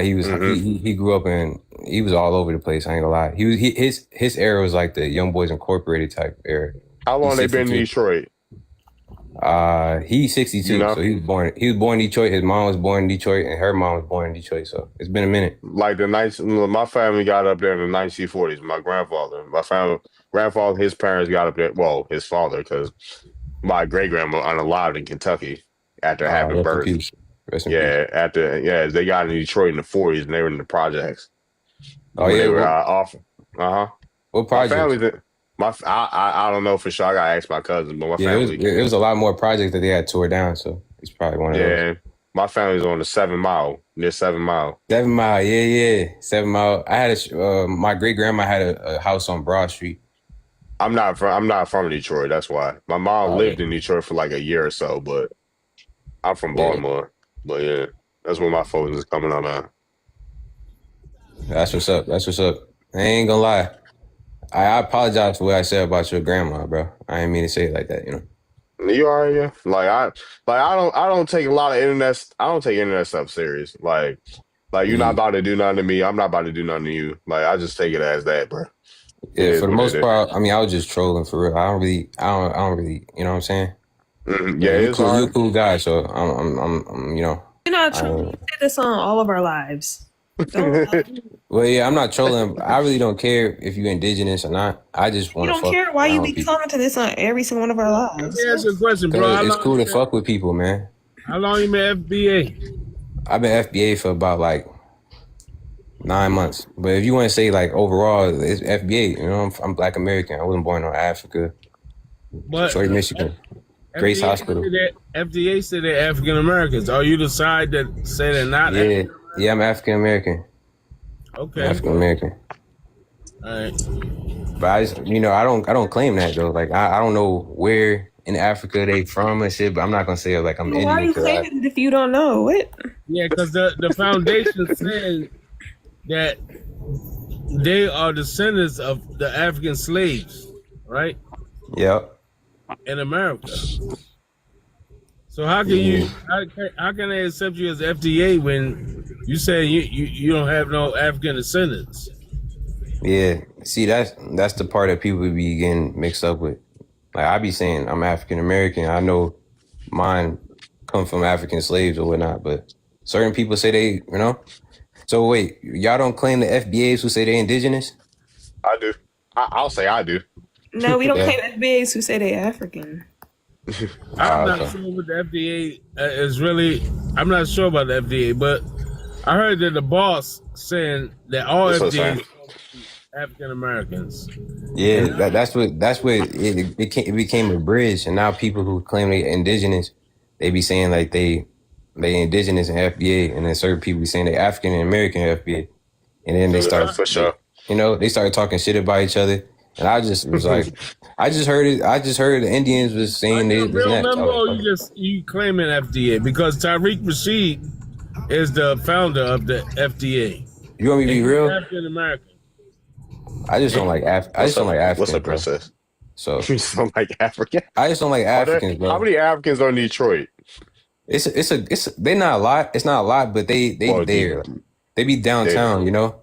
He was he grew up in. He was all over the place. I ain't gonna lie. His era was like the Young Boys Incorporated type era.
How long
He's
they been in
62.
Detroit?
He's 62,
You know?
so he was born in Detroit. His mom was born in Detroit, and her mom was born in Detroit. So it's been a minute.
Like my family got up there in the 1940s. My grandfather, his parents got up there. Well, his father, because my great grandma unalived in Kentucky after having
Rest in
birth.
peace. Rest in peace.
They got in Detroit in the 40s and they were in the projects.
Oh
When
yeah,
they were
what,
off.
what
My
project?
family, I don't know for sure. I gotta ask my cousin, but my
Yeah,
family.
it was a lot more projects that they had tore down. So it's probably one of those.
Yeah, my family's on the 7 Mile, near 7 Mile.
7 Mile, yeah. 7 Mile. I had my great grandma had a house on Broad Street.
I'm not from Detroit. That's why my mom
Oh,
lived
yeah.
in Detroit for like a year or so, but I'm from
Yeah.
Baltimore. But yeah, that's where my focus is coming on now.
That's what's up. I ain't gonna lie. I apologize for what I said about your grandma, bro. I didn't mean to say it like that,
You are, yeah. I don't take a lot of internet. I don't take internet stuff serious. Like you're not about to do nothing to me. I'm not about to do nothing to you. Like I just take it as that, bro.
Yeah,
is
for the
what
most
it is.
part, I mean, I was just trolling for real. I don't really, you know what I'm saying?
Yeah,
you're
it's
cool, you're a
hard.
cool guy, so I'm
You're not
I
trolling.
don't-
We say this on all of our lives. Don't,
well, yeah, I'm not trolling. I really don't care if you're indigenous or not. I just
you
want to
don't
fuck
care why you
around
be
with people.
commenting this on every single one of our
Let
lives.
me ask you a question, bro.
'Cause it's cool to fuck with people, man.
How long you been FBA?
I've been FBA for about like 9 months. But if you want to say like overall, it's FBA. You know, I'm Black American. I wasn't born in Africa.
But
Detroit, Michigan. Grace Hospital.
FDA said they're African Americans. Are you the side that say they're not?
Yeah, I'm African American.
Okay.
African American.
All right.
But I just, I don't claim that though. Like I don't know where in Africa they from and shit. But I'm not gonna say like I'm
Why are
Indian.
you
'Cause I-
claiming it if you don't know? What?
Yeah, because the foundation says that they are descendants of the African slaves, right,
Yep.
in America. So how can you how can they accept you as FDA when you say you don't have no African descendants?
Yeah. See, that's the part that people be getting mixed up with. Like I be saying I'm African American. I know mine come from African slaves or whatnot, but certain people say they, So wait, y'all don't claim the FBAs who say they're indigenous?
I do. I'll say I do.
No, we don't
Yeah.
claim FBAs who say they're African.
I'm
okay.
not sure what the FDA is really. I'm not sure about the FDA, but I heard that the boss saying that all
That's what I'm
FDAs are African Americans.
Yeah, that's what it became a bridge, and now people who claim they indigenous, they be saying like they indigenous in FBA, and then certain people be saying they African and American FBA, and then they start
for sure.
they started talking shit about each other, and I just was like, I just heard the Indians was saying they
Are you a real
this and that.
member, or you claiming FDA? Because Tariq Rashid is the founder of the FDA.
You want me to be real?
African American.
I just don't like I just don't like African.
What's up,
bro.
princess?
So
You sound like African.
I just don't like Africans,
How
bro.
many Africans are in Detroit?
It's they're not a lot. It's not a lot, but they
Well,
there. They be
they,
downtown, you know.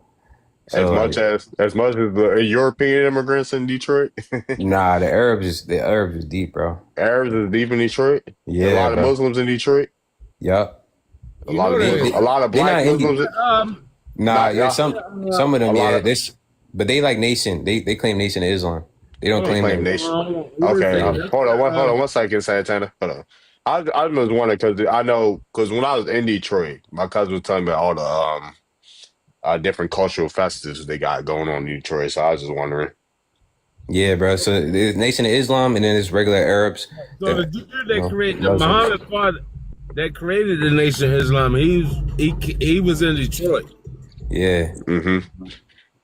as
So
much
like,
as much as the European immigrants in Detroit.
nah, the Arabs is deep, bro.
Arabs is deep in Detroit. A
Yeah,
lot of
bro.
Muslims in Detroit.
Yup.
A
You
lot
know
of
that.
a lot of
They're
black
not Indian.
Muslims.
Nah,
Not
yeah,
y'all.
some of
A
them,
lot
yeah.
of
This, but they like nation. They claim Nation of Islam. They don't
Hold
they
claim
claim
that.
nation.
on.
Okay,
Yeah.
hold on one second, Santana. Hold on. I was wondering because I know because when I was in Detroit, my cousin was telling me about all the different cultural festivals they got going on in Detroit. So I was just wondering.
Yeah, bro. So there's Nation of Islam, and then there's regular Arabs.
So the
That,
dude
you
that
know,
created the
Muslims.
Muhammad father that created the Nation of Islam, he was in Detroit.
Yeah,
Mm-hmm.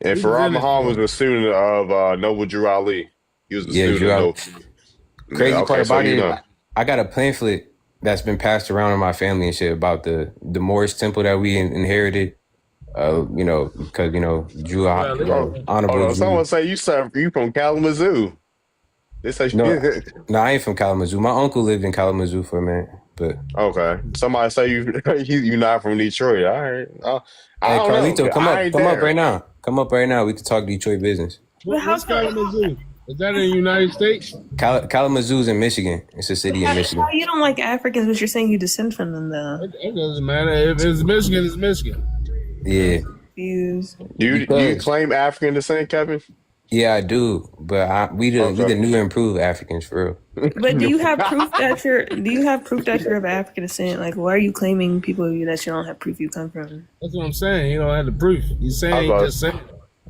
And
He was
Farah
in
Muhammad was
Detroit.
a student of Noble Drew Ali. He was a
yeah.
student
Drew
of
out.
Noble.
Crazy
Yeah,
part
okay, so
about
you
it,
know.
I got a pamphlet that's been passed around in my family and shit about the Moorish temple that we inherited. You know, because Drew,
Well,
Oh, hold
Honorable
on. Someone
Drew.
say you from Kalamazoo. They say
No, no, I ain't from Kalamazoo. My uncle lived in Kalamazoo for a minute, but
okay. Somebody say you not from Detroit. All right. I
hey,
don't know.
Carlito,
I ain't
come up right
there.
now. Come up right now. We can talk Detroit business.
But how
what's
come?
Kalamazoo? Is that in the United States?
Kalamazoo's in Michigan. It's a city in Michigan.
How you don't like Africans, but you're saying you descend from them though?
It doesn't matter. If it's Michigan, it's Michigan.
Yeah,
Confused.
Do you
because
claim African descent, Kevin?
yeah, I do, but we the
Okay.
new and improved Africans for real.
But do you have proof that you're of African descent? Like, why are you claiming people that you don't have proof you come from?
That's what I'm saying. You don't have the proof. You
I
saying
was
just saying.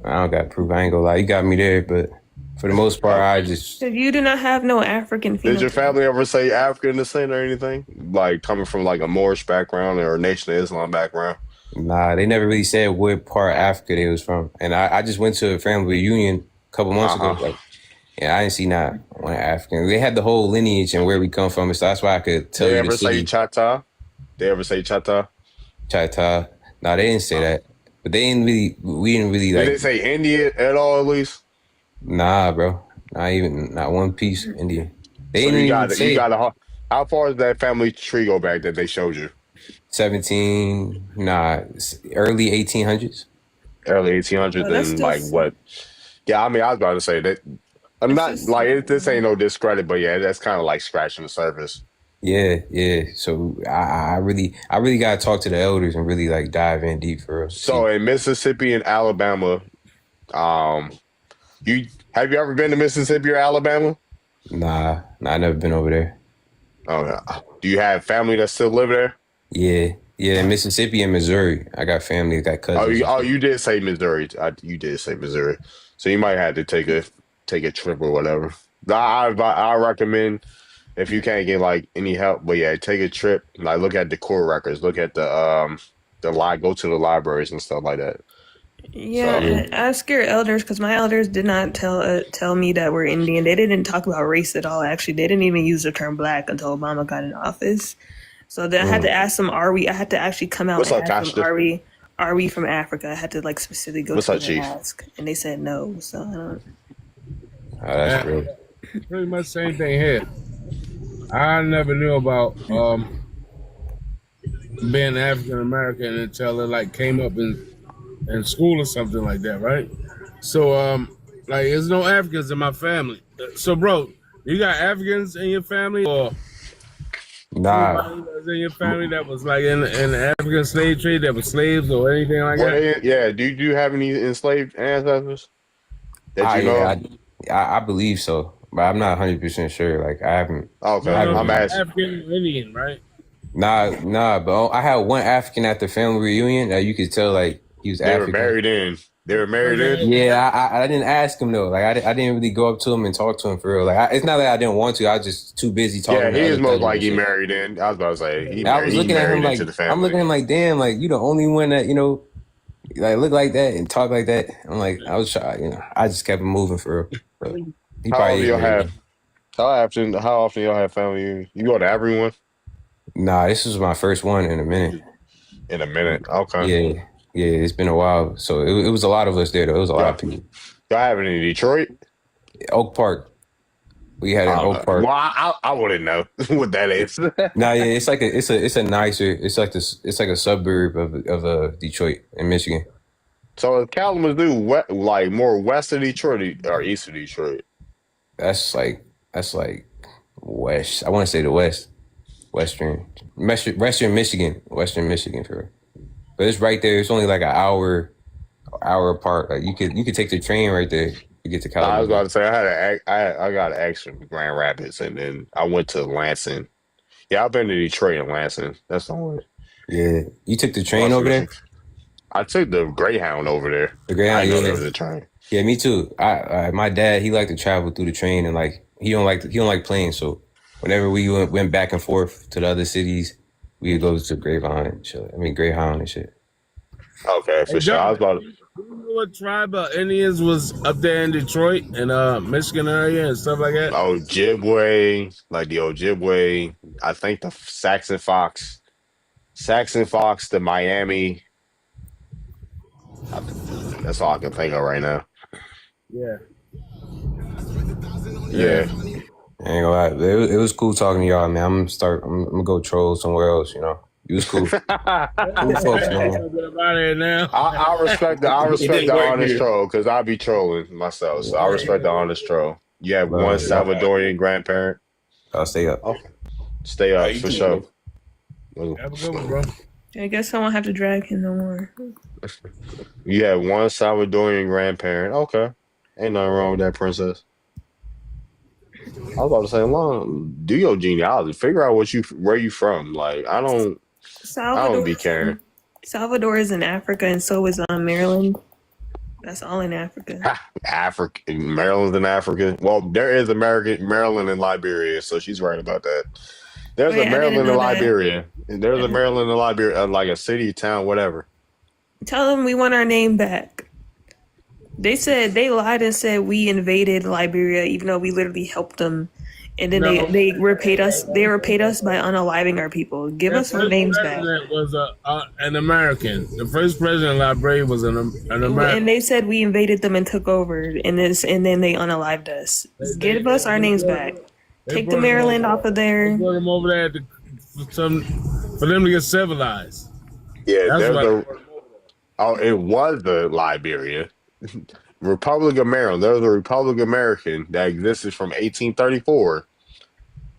I don't got proof. I ain't gonna lie. You got me there, but for the most part, I just
If you do not have no African
Did your
phenotype,
family ever say African descent or anything? Like coming from like a Moorish background or a Nation of Islam background?
nah. They never really said what part of Africa they was from, and I just went to a family reunion a couple months ago.
Uh-huh.
Like, yeah, I didn't see not one African. They had the whole lineage and where we come from, so that's why I could tell
They
you the
ever say
city.
Chata? They ever say Chata?
Chata. Nah, they didn't say that, but they didn't really. We didn't really
Did they
like.
say India at all at least?
Nah, bro. Not one piece Indian. They
So
didn't
you
even
got
say
how far does that family tree go back that they showed you?
17. Nah, early 1800s.
Early 1800s
oh, that's
and
still
like what? Yeah, I mean, I was about to say that. I'm
it's
not
just
like this ain't no discredit, but yeah, that's kind of like scratching the surface.
Yeah, yeah. So I really gotta talk to the elders and really like dive in deep for real.
So in Mississippi and Alabama, you have you ever been to Mississippi or Alabama?
Nah, I never been over there.
Oh, yeah. Do you have family that still live there?
Yeah. Mississippi and Missouri. I got family, got cousins.
You did say Missouri. You did say Missouri, so you might have to take a trip or whatever. I recommend if you can't get like any help, but yeah, take a trip. Like look at the court records, look at go to the libraries and stuff like that.
yeah.
So
Ask your elders because my elders did not tell me that we're Indian. They didn't talk about race at all. Actually, they didn't even use the term black until Obama got in office. So then I had to ask them, "Are we?" I had to actually come out
what's
and
up,
ask them,
Tasha?
Are we from Africa?" I had to like specifically go
What's
to
up,
them and
Chief?
ask, and they said no. So I don't.
Oh, that's
Yeah,
real.
pretty much same thing here. I never knew about being African American until it like came up in school or something like that, right? So like there's no Africans in my family. So bro, you got Africans in your family or
Nah,
anybody that's in your family that was like in the African slave trade that was slaves or anything like
Well,
that?
yeah. Do you have any enslaved ancestors that you know?
yeah,
Of?
I believe so, but I'm not 100% sure. Like I haven't.
Okay,
No,
I'm asking.
African or Indian, right?
Nah, but I had one African at the family reunion that you could tell like he was
They were
African.
married in. They were married in.
Yeah, I didn't ask him though. Like I didn't really go up to him and talk to him for real. Like it's not that I didn't want to. I was just too busy talking.
Yeah,
to
he is
other
most
cousins and
likely
shit.
married in. I was about to say he
I was
he
looking at him
married
like
into the
I'm looking at
family.
him like, damn, like you the only one that like look like that and talk like that. I'm like, I was trying, I just kept him moving for real. But he
How
probably
often
is
y'all
married.
have? How often y'all have family? You go to everyone
Nah, this was my first one in a minute.
in a minute. Okay.
Yeah, it's been a while. So it was a lot of us there though. It was a lot of people.
Y'all have it in Detroit?
Oak Park. We had an Oak Park.
Well, I wouldn't know what that is.
Nah, yeah, it's like it's a nicer. It's like this. It's like a suburb of Detroit in Michigan.
So is Kalamazoo like more west of Detroit or east of Detroit?
That's like west. I want to say the western Michigan, western Michigan for real. But it's right there. It's only like an hour apart. Like you could take the train right there to get to
I was
Kalamazoo.
about to say I got an X from Grand Rapids, and then I went to Lansing. Yeah, I've been to Detroit and Lansing. That's the only.
Yeah, you took the train over there.
I took the Greyhound over there.
The Greyhound,
I know
yeah.
there was a train.
Yeah, me too. My dad, he liked to travel through the train, and like he don't like planes. So whenever we went back and forth to the other cities, we would go to Greyhound and shit. Greyhound and shit.
Okay, for sure. I was about to.
You know what tribe Indians was up there in Detroit and Michigan area and stuff like that?
Ojibwe, like the Ojibwe. I think the Saxon Fox, the Miami. That's all I can think of right now.
Yeah.
Yeah.
I ain't gonna lie. It was cool talking to y'all, man. I'm gonna go troll somewhere else, you know. It was cool. Cool folks, man.
I respect the honest troll because I be trolling myself. So I respect the honest troll. You have one Salvadorian grandparent.
I'll stay up.
Okay. Stay up for sure.
Have a good one, bro.
I guess I won't have to drag him no more.
You have one Salvadorian grandparent. Okay. Ain't nothing wrong with that, princess. I was about to say, long do your genealogy. Figure out where you from. Like I don't be caring.
Salvador is in Africa, and so is Maryland. That's all in Africa.
Africa, Maryland's in Africa. Well, there is Maryland and Liberia, so she's right about that. There's a Maryland and Liberia. There's a Maryland and Liberia, like a city, town, whatever.
Tell them we want our name back. They said they lied and said we invaded Liberia, even though we literally helped them. And then they repaid us. They repaid us by unaliving our people. Give us our names back.
Was an American. The first president of Liberia was an American.
And they said we invaded them and took over, and then they unalived us. Give us our names back. Take the Maryland off of there.
Put them over there for them to get civilized.
Yeah, it was the Liberia. Republic of Maryland. There was a Republic American that existed from 1834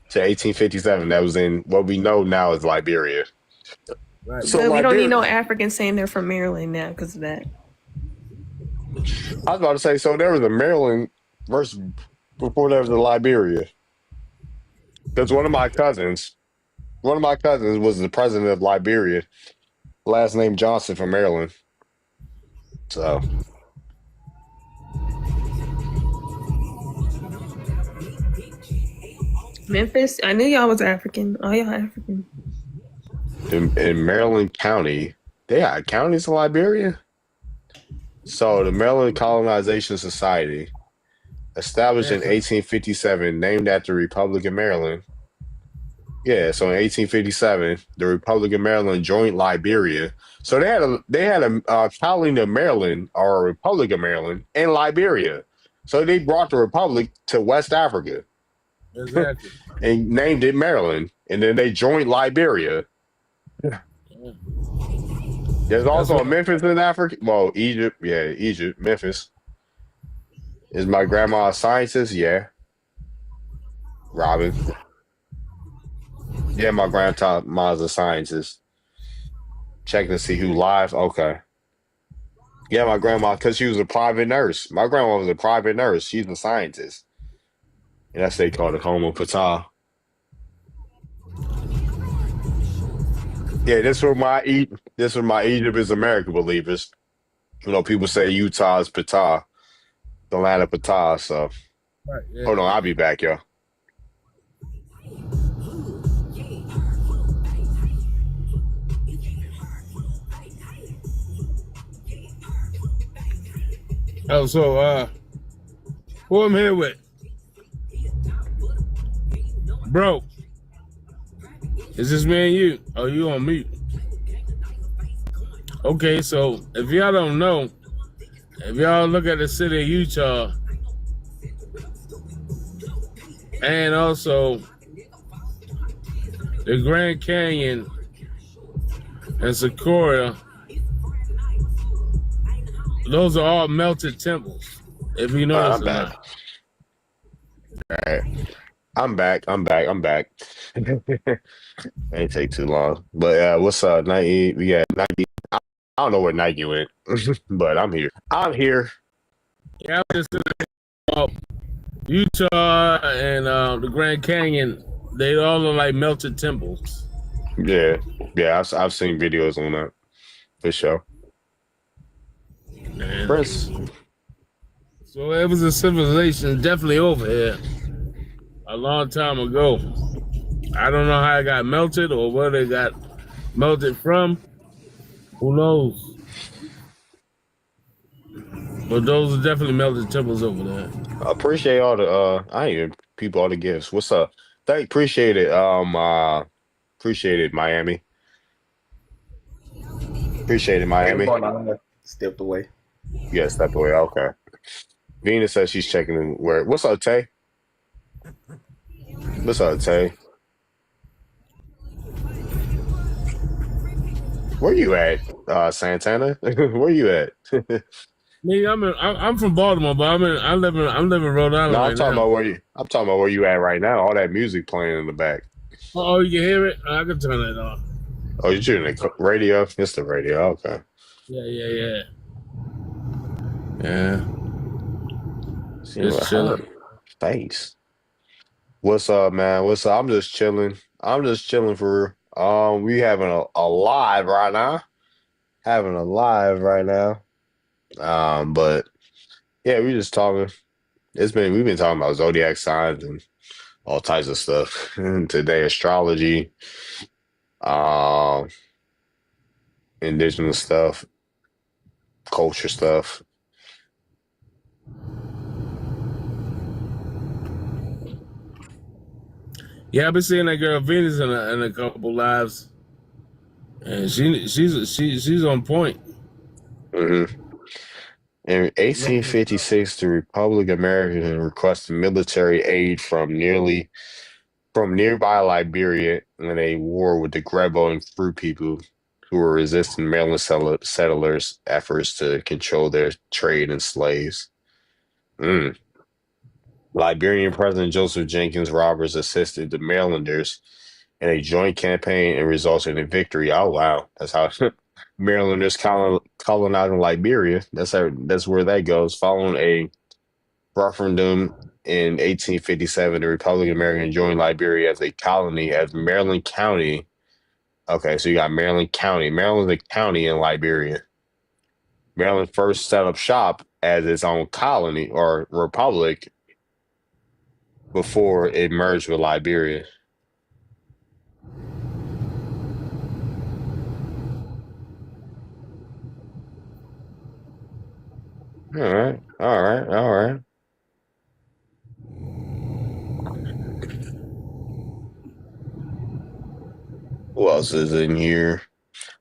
to 1857. That was in what we know now as Liberia.
Right.
So we don't need no Africans saying they're from Maryland now because of that.
I was about to say, so there was a Maryland versus before there was a Liberia. Because one of my cousins was the president of Liberia, last name Johnson from Maryland. So.
Memphis, I knew y'all was African. All y'all African.
In Maryland County, they had counties in Liberia. So the Maryland Colonization Society, established in 1857, named after the Republic of Maryland. Yeah, so in 1857, the Republic of Maryland joined Liberia. So they had a colony of Maryland, or a Republic of Maryland, in Liberia. So they brought the Republic to West Africa.
Exactly.
And named it Maryland, and then they joined Liberia. There's also a Memphis in Africa. Well, Egypt, Memphis. Is my grandma a scientist? Yeah. Robin. Yeah, my grandma's a scientist. Check to see who live. Okay. Yeah, my grandma, because she was a private nurse. My grandma was a private nurse. She's a scientist. And that's they call it Homo Pata. Yeah, this was my Egypt is America believers. You know, people say Utah is Pata, the land of Pata. So,
Right, yeah.
Hold on, I'll be back, y'all.
Oh, so who I'm here with? Bro, is this me and you? Oh, you on mute? Okay, so if y'all don't know, if y'all look at the city of Utah,
and also the Grand Canyon and Sequoia. Those are all melted temples, if you notice
I'm
or
back.
not.
All right. I'm back. I'm back. I'm back. Ain't take too long. But what's up, Nike? We got Nike. I don't know where Nike went, but I'm here. I'm here.
Yeah, I was just about Utah and the Grand Canyon. They all look like melted temples.
Yeah, yeah. I've seen videos on that for sure.
Man.
Prince.
So it was a civilization definitely over here a long time ago. I don't know how it got melted or where they got melted from. Who knows? But those are definitely melted temples over there.
I appreciate all the I ain't even people all the gifts. What's up? Appreciate it. Appreciate it, Miami. Appreciate it, Miami.
Stepped away.
Yeah, stepped away. Okay. Venus says she's checking in where what's up, Tay? What's up, Tay? Where you at, Santana? Where you at?
Me, I'm from Baltimore, but I live in Rhode Island
No, I'm
right
talking
now.
about I'm talking about where you at right now. All that music playing in the back.
Oh, you can hear it? I can turn it off.
Oh, you're tuning the radio? It's the radio. Okay.
Yeah.
See
Just
what
chilling.
happened. Face. What's up, man? What's up? I'm just chilling. I'm just chilling for we having a live right now. Having a live right now. But yeah, we just talking. We've been talking about zodiac signs and all types of stuff. Today, astrology, um, indigenous stuff, culture stuff.
Yeah, I've been seeing that girl Venus in a couple lives, and she's on point.
Hmm. In 1856, the Republic of America requested military aid from nearby Liberia in a war with the Grebo and Free people who were resisting Maryland settlers' efforts to control their trade in slaves. Mm. Liberian President Joseph Jenkins Roberts assisted the Marylanders in a joint campaign and resulted in a victory. Oh wow, that's how Marylanders colonizing Liberia. That's where that goes. Following a referendum in 1857, the Republic of America joined Liberia as a colony as Maryland County. Okay, so you got Maryland County. Maryland's a county in Liberia. Maryland first set up shop as its own colony or republic before it merged with Liberia. All right, all right, all right. Who else is in here?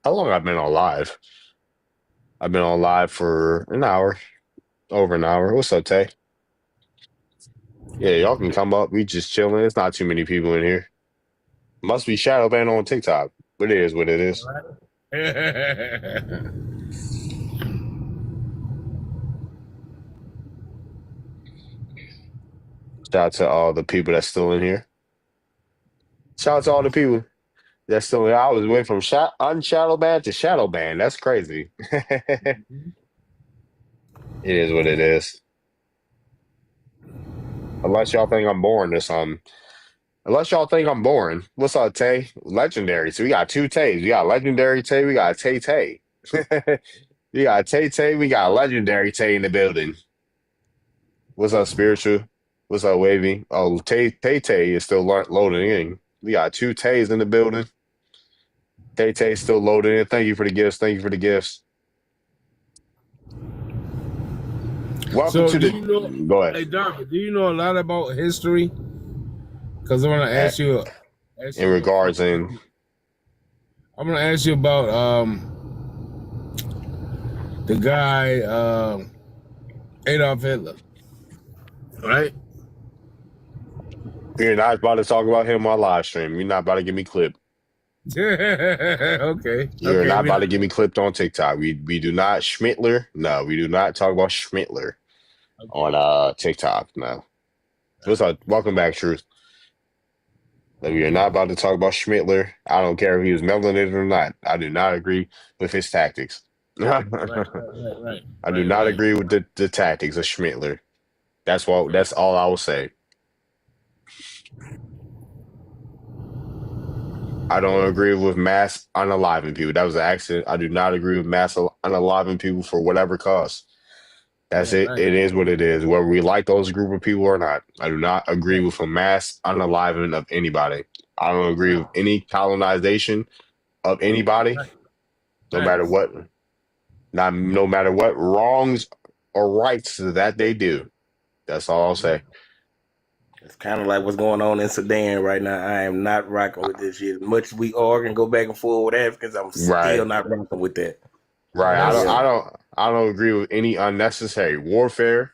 How long have I been on live? I've been on live for an hour, over an hour. What's up, Tay? Yeah, y'all can come up. We just chilling. It's not too many people in here. Must be Shadow Band on TikTok, but it is what it is. Shout out to all the people that's still in here. Shout out to all the people that's still in here. I was went from unshadow band to shadow band. That's crazy. It is what it is. Unless y'all think I'm boring or something. Unless y'all think I'm boring. What's up, Tay? Legendary. So we got two Tays. We got Legendary Tay. We got Tay Tay. We got Tay Tay. We got Legendary Tay in the building. What's up, Spiritual? What's up, Wavy? Oh, Tay Tay is still loading in. We got two Tays in the building. Tay Tay still loading in. Thank you for the gifts. Thank you for the gifts. Welcome to the. Go ahead.
Hey, Doctor, do you know a lot about history? Because I want to ask you.
In regards in.
I'm going to ask you about the guy Adolf Hitler, right?
You're not about to talk about him on live stream. You're not about to get me clipped.
Okay.
You're
Okay.
not about to get me clipped on TikTok. We do not Schmittler. No, we do not talk about Schmittler on TikTok. No. What's up? Welcome back, Truth. We are not about to talk about Schmittler. I don't care if he was melanated or not. I do not agree with his tactics.
Right.
I do not agree with the tactics of Schmittler. That's all I will say. I don't agree with mass unaliving people. That was an accident. I do not agree with mass unaliving people for whatever cause. That's it.
Right.
It is what it is. Whether we like those group of people or not. I do not agree with a mass unaliving of anybody. I don't agree with any colonization of anybody, no matter what. No matter what wrongs or rights that they do. That's all I'll say.
It's kind of like what's going on in Sudan right now. I am not rocking with this shit. As much as we argue and go back and forth with Africans, I'm still not rocking with that.
Right. I don't agree with any unnecessary warfare.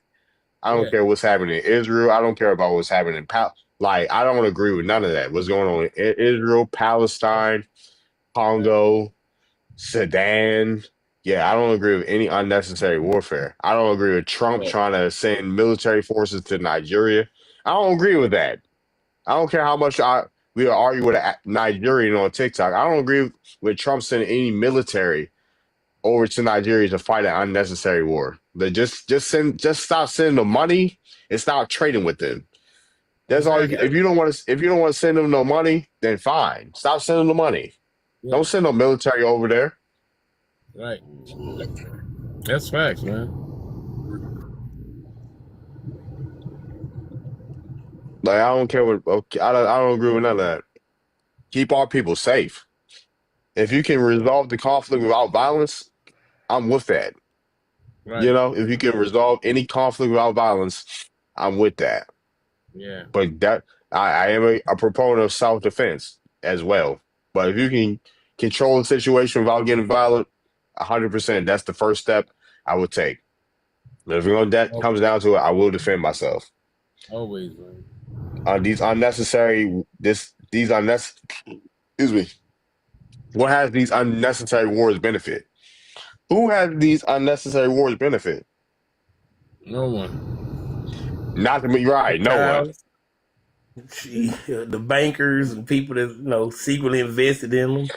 I don't care what's happening in Israel. I don't care about what's happening in I don't agree with none of that. What's going on in Israel, Palestine, Congo, Sudan. Yeah, I don't agree with any unnecessary warfare. I don't agree with Trump trying to send military forces to Nigeria. I don't agree with that. I don't care how much we argue with a Nigerian on TikTok. I don't agree with Trump sending any military over to Nigeria to fight an unnecessary war. But just stop sending them money and stop trading with them. That's all. If you don't want to send them no money, then fine. Stop sending them money. Yeah. Don't send no military over there.
Right. That's facts, man.
Like I don't care what. Okay, I don't agree with none of that. Keep our people safe. If you can resolve the conflict without violence, I'm with that. Right. You know, if you can resolve any conflict without violence, I'm with that.
Yeah.
But that I am a proponent of self-defense as well. But if you can control the situation without getting violent, 100%, that's the first step I would take. But if that comes down to it, I will defend myself.
Always, man.
These unnecessary, excuse me. What has these unnecessary wars benefit? Who has these unnecessary wars benefit?
No one.
Not to me, right? No one.
The bankers and people that secretly invested in them.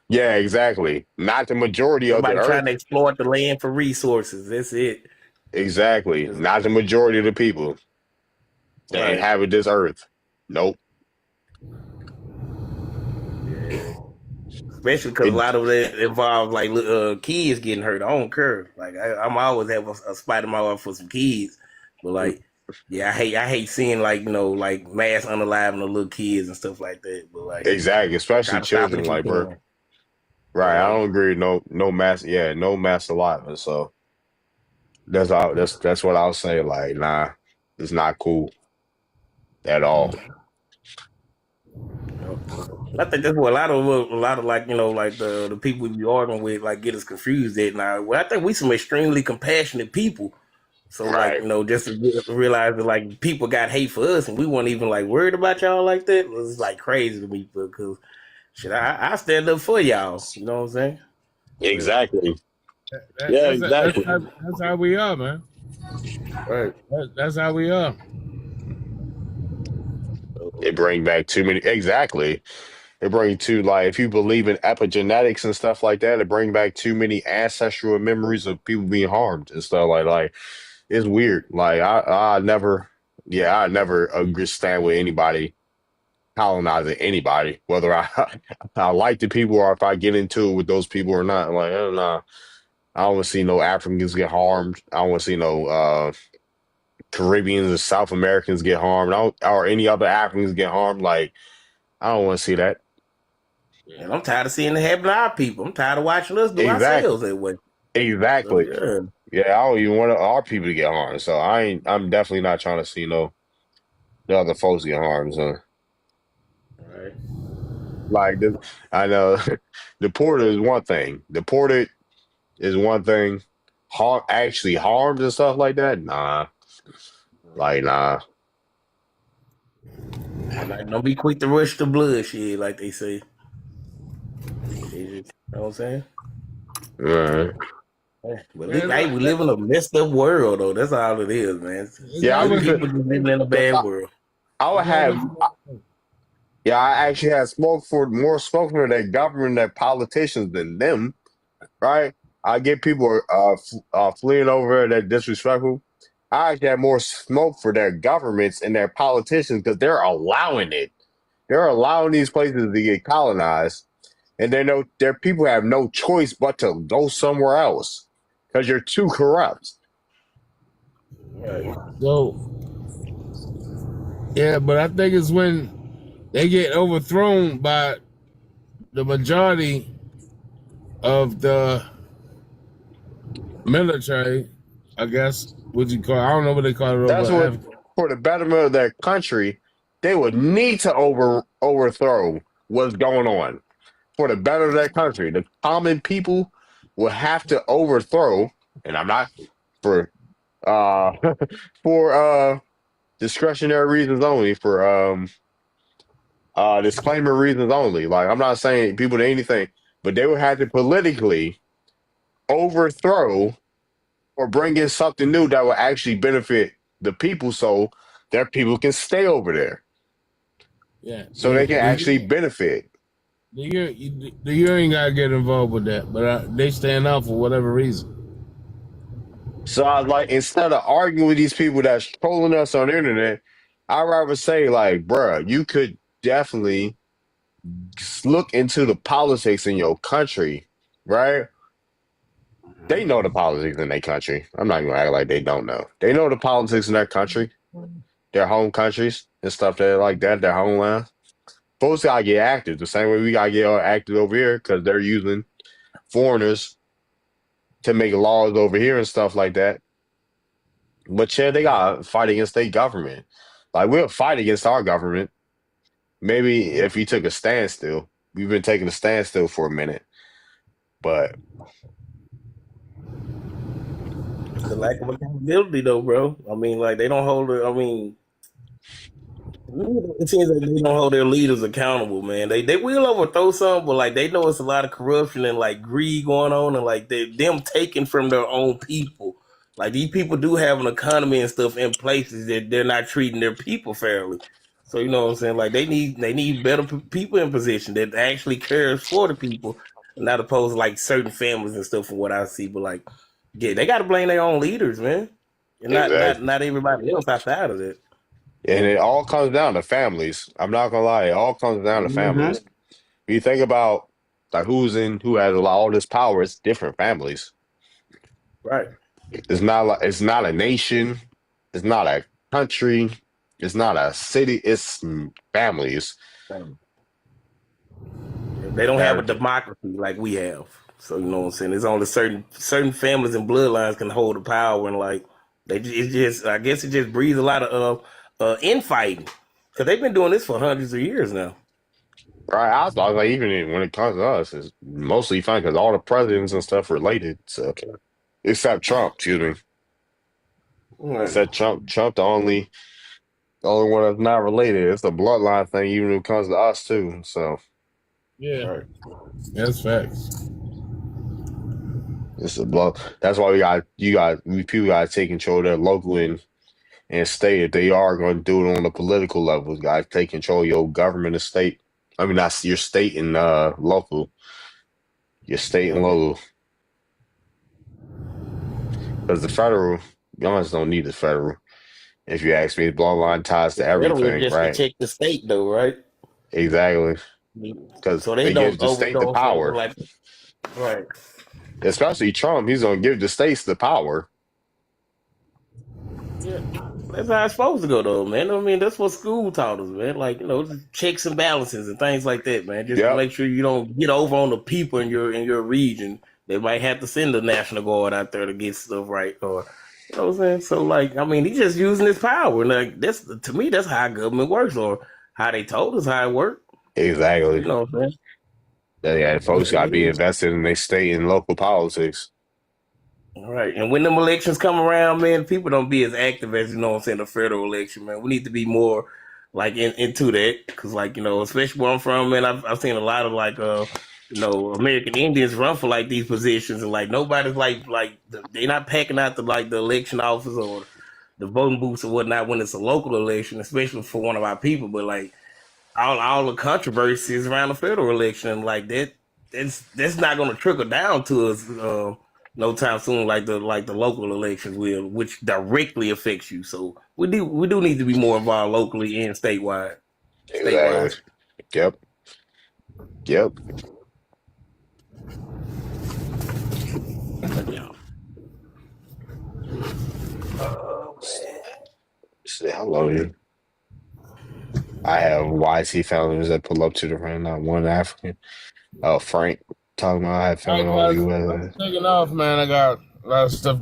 Yeah, exactly. Not the majority of the earth.
Trying to exploit the land for resources. That's it.
Exactly. Not the majority of the people that inhabit this earth. Nope.
Yeah. Especially because a lot of that involves kids getting hurt. I don't care. Like I'm always have a spot in my life for some kids, but I hate seeing mass unaliving of little kids and stuff like that. But
exactly, especially children, bro. Right, I don't agree. No mass. Yeah, no mass alignment. So that's what I'll say. Like, nah, it's not cool at all.
I think that's what a lot of the people we be arguing with get us confused at now. Well, I think we some extremely compassionate people. So just to realize that people got hate for us and we weren't even worried about y'all like that was crazy to me because shit, I stand up for y'all. You know what I'm saying?
Exactly.
Exactly. That's how we are, man.
Right.
That's how we are.
It bring back too many. Exactly. It bring if you believe in epigenetics and stuff like that, it bring back too many ancestral memories of people being harmed and stuff like it's weird. I never understand with anybody colonizing anybody, whether I like the people or if I get into it with those people or not. I don't know. I don't want to see no Africans get harmed. I don't want to see no Caribbeans or South Americans get harmed. Or any other Africans get harmed. I don't want to see that.
Yeah, I'm tired of seeing it happen to our people. I'm tired of watching us do ourselves that way.
Exactly.
So,
I don't even want our people to get harmed. So I'm definitely not trying to see the other folks get harmed. So.
Right.
I know deported is one thing. Deported is one thing. Actually harmed and stuff like that? Nah. Nah.
Like, don't be quick to rush the blood, shit, like they say. They just, you know what I'm saying?
All right.
But
Man,
hey, we live in a messed up world, though. That's all it is, man.
it's
Yeah, I
always,
used to.
People just living in a bad world.
I would
it's always,
have. Yeah, I actually had more smoke for that government, that politicians than them. Right? I get people fleeing over that disrespectful. I actually have more smoke for their governments and their politicians because they're allowing it. They're allowing these places to get colonized, and they know their people have no choice but to go somewhere else because you're too corrupt.
Right.
so, yeah, but I think it's when they get overthrown by the majority of the military, I guess, what you call, I don't know what they call it
That's
over
what,
Africa.
for the betterment of their country, they would need to overthrow what's going on. For the better of their country, the common people will have to overthrow, and I'm not for uh for discretionary reasons only, for disclaimer reasons only. Like, I'm not saying people to anything, but they would have to politically overthrow or bring in something new that will actually benefit the people, so their people can stay over there,
Yeah,
so they can actually benefit.
the you ain't gotta get involved with that, but they stand out for whatever reason.
So I was like, instead of arguing with these people that's trolling us on the internet, I'd rather say, like, bruh, you could definitely look into the politics in your country, right? They know the politics in their country. I'm not gonna act like they don't know. They know the politics in their country, their home countries and stuff that like that, their homeland. Folks gotta get active the same way we gotta get active over here because they're using foreigners to make laws over here and stuff like that. But yeah, they gotta fight against their government. Like, we'll fight against our government. Maybe if you took a standstill. We've been taking a standstill for a minute. But
It's a lack of accountability, though, bro. I mean, like, they don't hold it. I mean, it seems like they don't hold their leaders accountable, man. They will overthrow some, but like they know it's a lot of corruption and like greed going on, and like them taking from their own people. Like, these people do have an economy and stuff in places that they're not treating their people fairly. So you know what I'm saying? Like, they need better people in position that actually cares for the people, not opposed to like certain families and stuff. From what I see, but like, yeah, they got to blame their own leaders, man, and
exactly.
not everybody else outside of it.
And it all comes down to families. I'm not gonna lie, it all comes down to families. If you think about like who has all this power, it's different families.
Right.
It's not a nation, it's not a country, it's not a city, it's families.
They don't have a democracy like we have. So you know what I'm saying? There's only certain families and bloodlines can hold the power, and like I guess it just breeds a lot of infighting because they've been doing this for hundreds of years now.
Right, I was like, even when it comes to us, it's mostly fun because all the presidents and stuff related. So, except Trump, excuse me.
Right.
Except Trump, the only one that's not related. It's the bloodline thing, even when it comes to us too. So,
Yeah,
Right.
that's facts.
it's a blood. That's why people got to take control of their local and state. If they are going to do it on the political levels, guys, take control of your government and state. I mean, that's your state and local. Your state and local. Because the federal, you almost don't need the federal. If you ask me, bloodline ties to everything,
Just
right?
protect the state, though, right?
Exactly. Because
So they
it
don't
gives the state the
overdose
power.
like, right.
Especially Trump, he's going to give the states the power.
Yeah. That's how it's supposed to go, though, man. I mean, that's what school taught us, man. Like, you know, checks and balances and things like that, man. Just to
Yep.
make sure you don't get over on the people in your region. They might have to send the National Guard out there to get stuff right, or you know what I'm saying. So, like, I mean, he's just using his power, and like that's to me, that's how government works, or how they told us how it worked.
Exactly.
You know what I'm saying?
Yeah, folks got to be invested in their state and local politics.
All right. And when them elections come around, man, people don't be as active as, you know what I'm saying, the federal election, man. We need to be more like into that, because like especially where I'm from, man, I've seen a lot of like American Indians run for like these positions, and like nobody's they're not packing out the election office or the voting booths or whatnot when it's a local election, especially for one of our people. But like all the controversies around the federal election, like that's not going to trickle down to us no time soon, like the local elections will, which directly affects you. So we do need to be more involved locally and statewide.
Exactly. Yep. Yep.
Yeah.
Say hello you. I have YT followers that pull up to the ring, not one African. Frank talking about I have
All
family
right,
all
guys, I'm
US.
taking off, man. I got a lot of stuff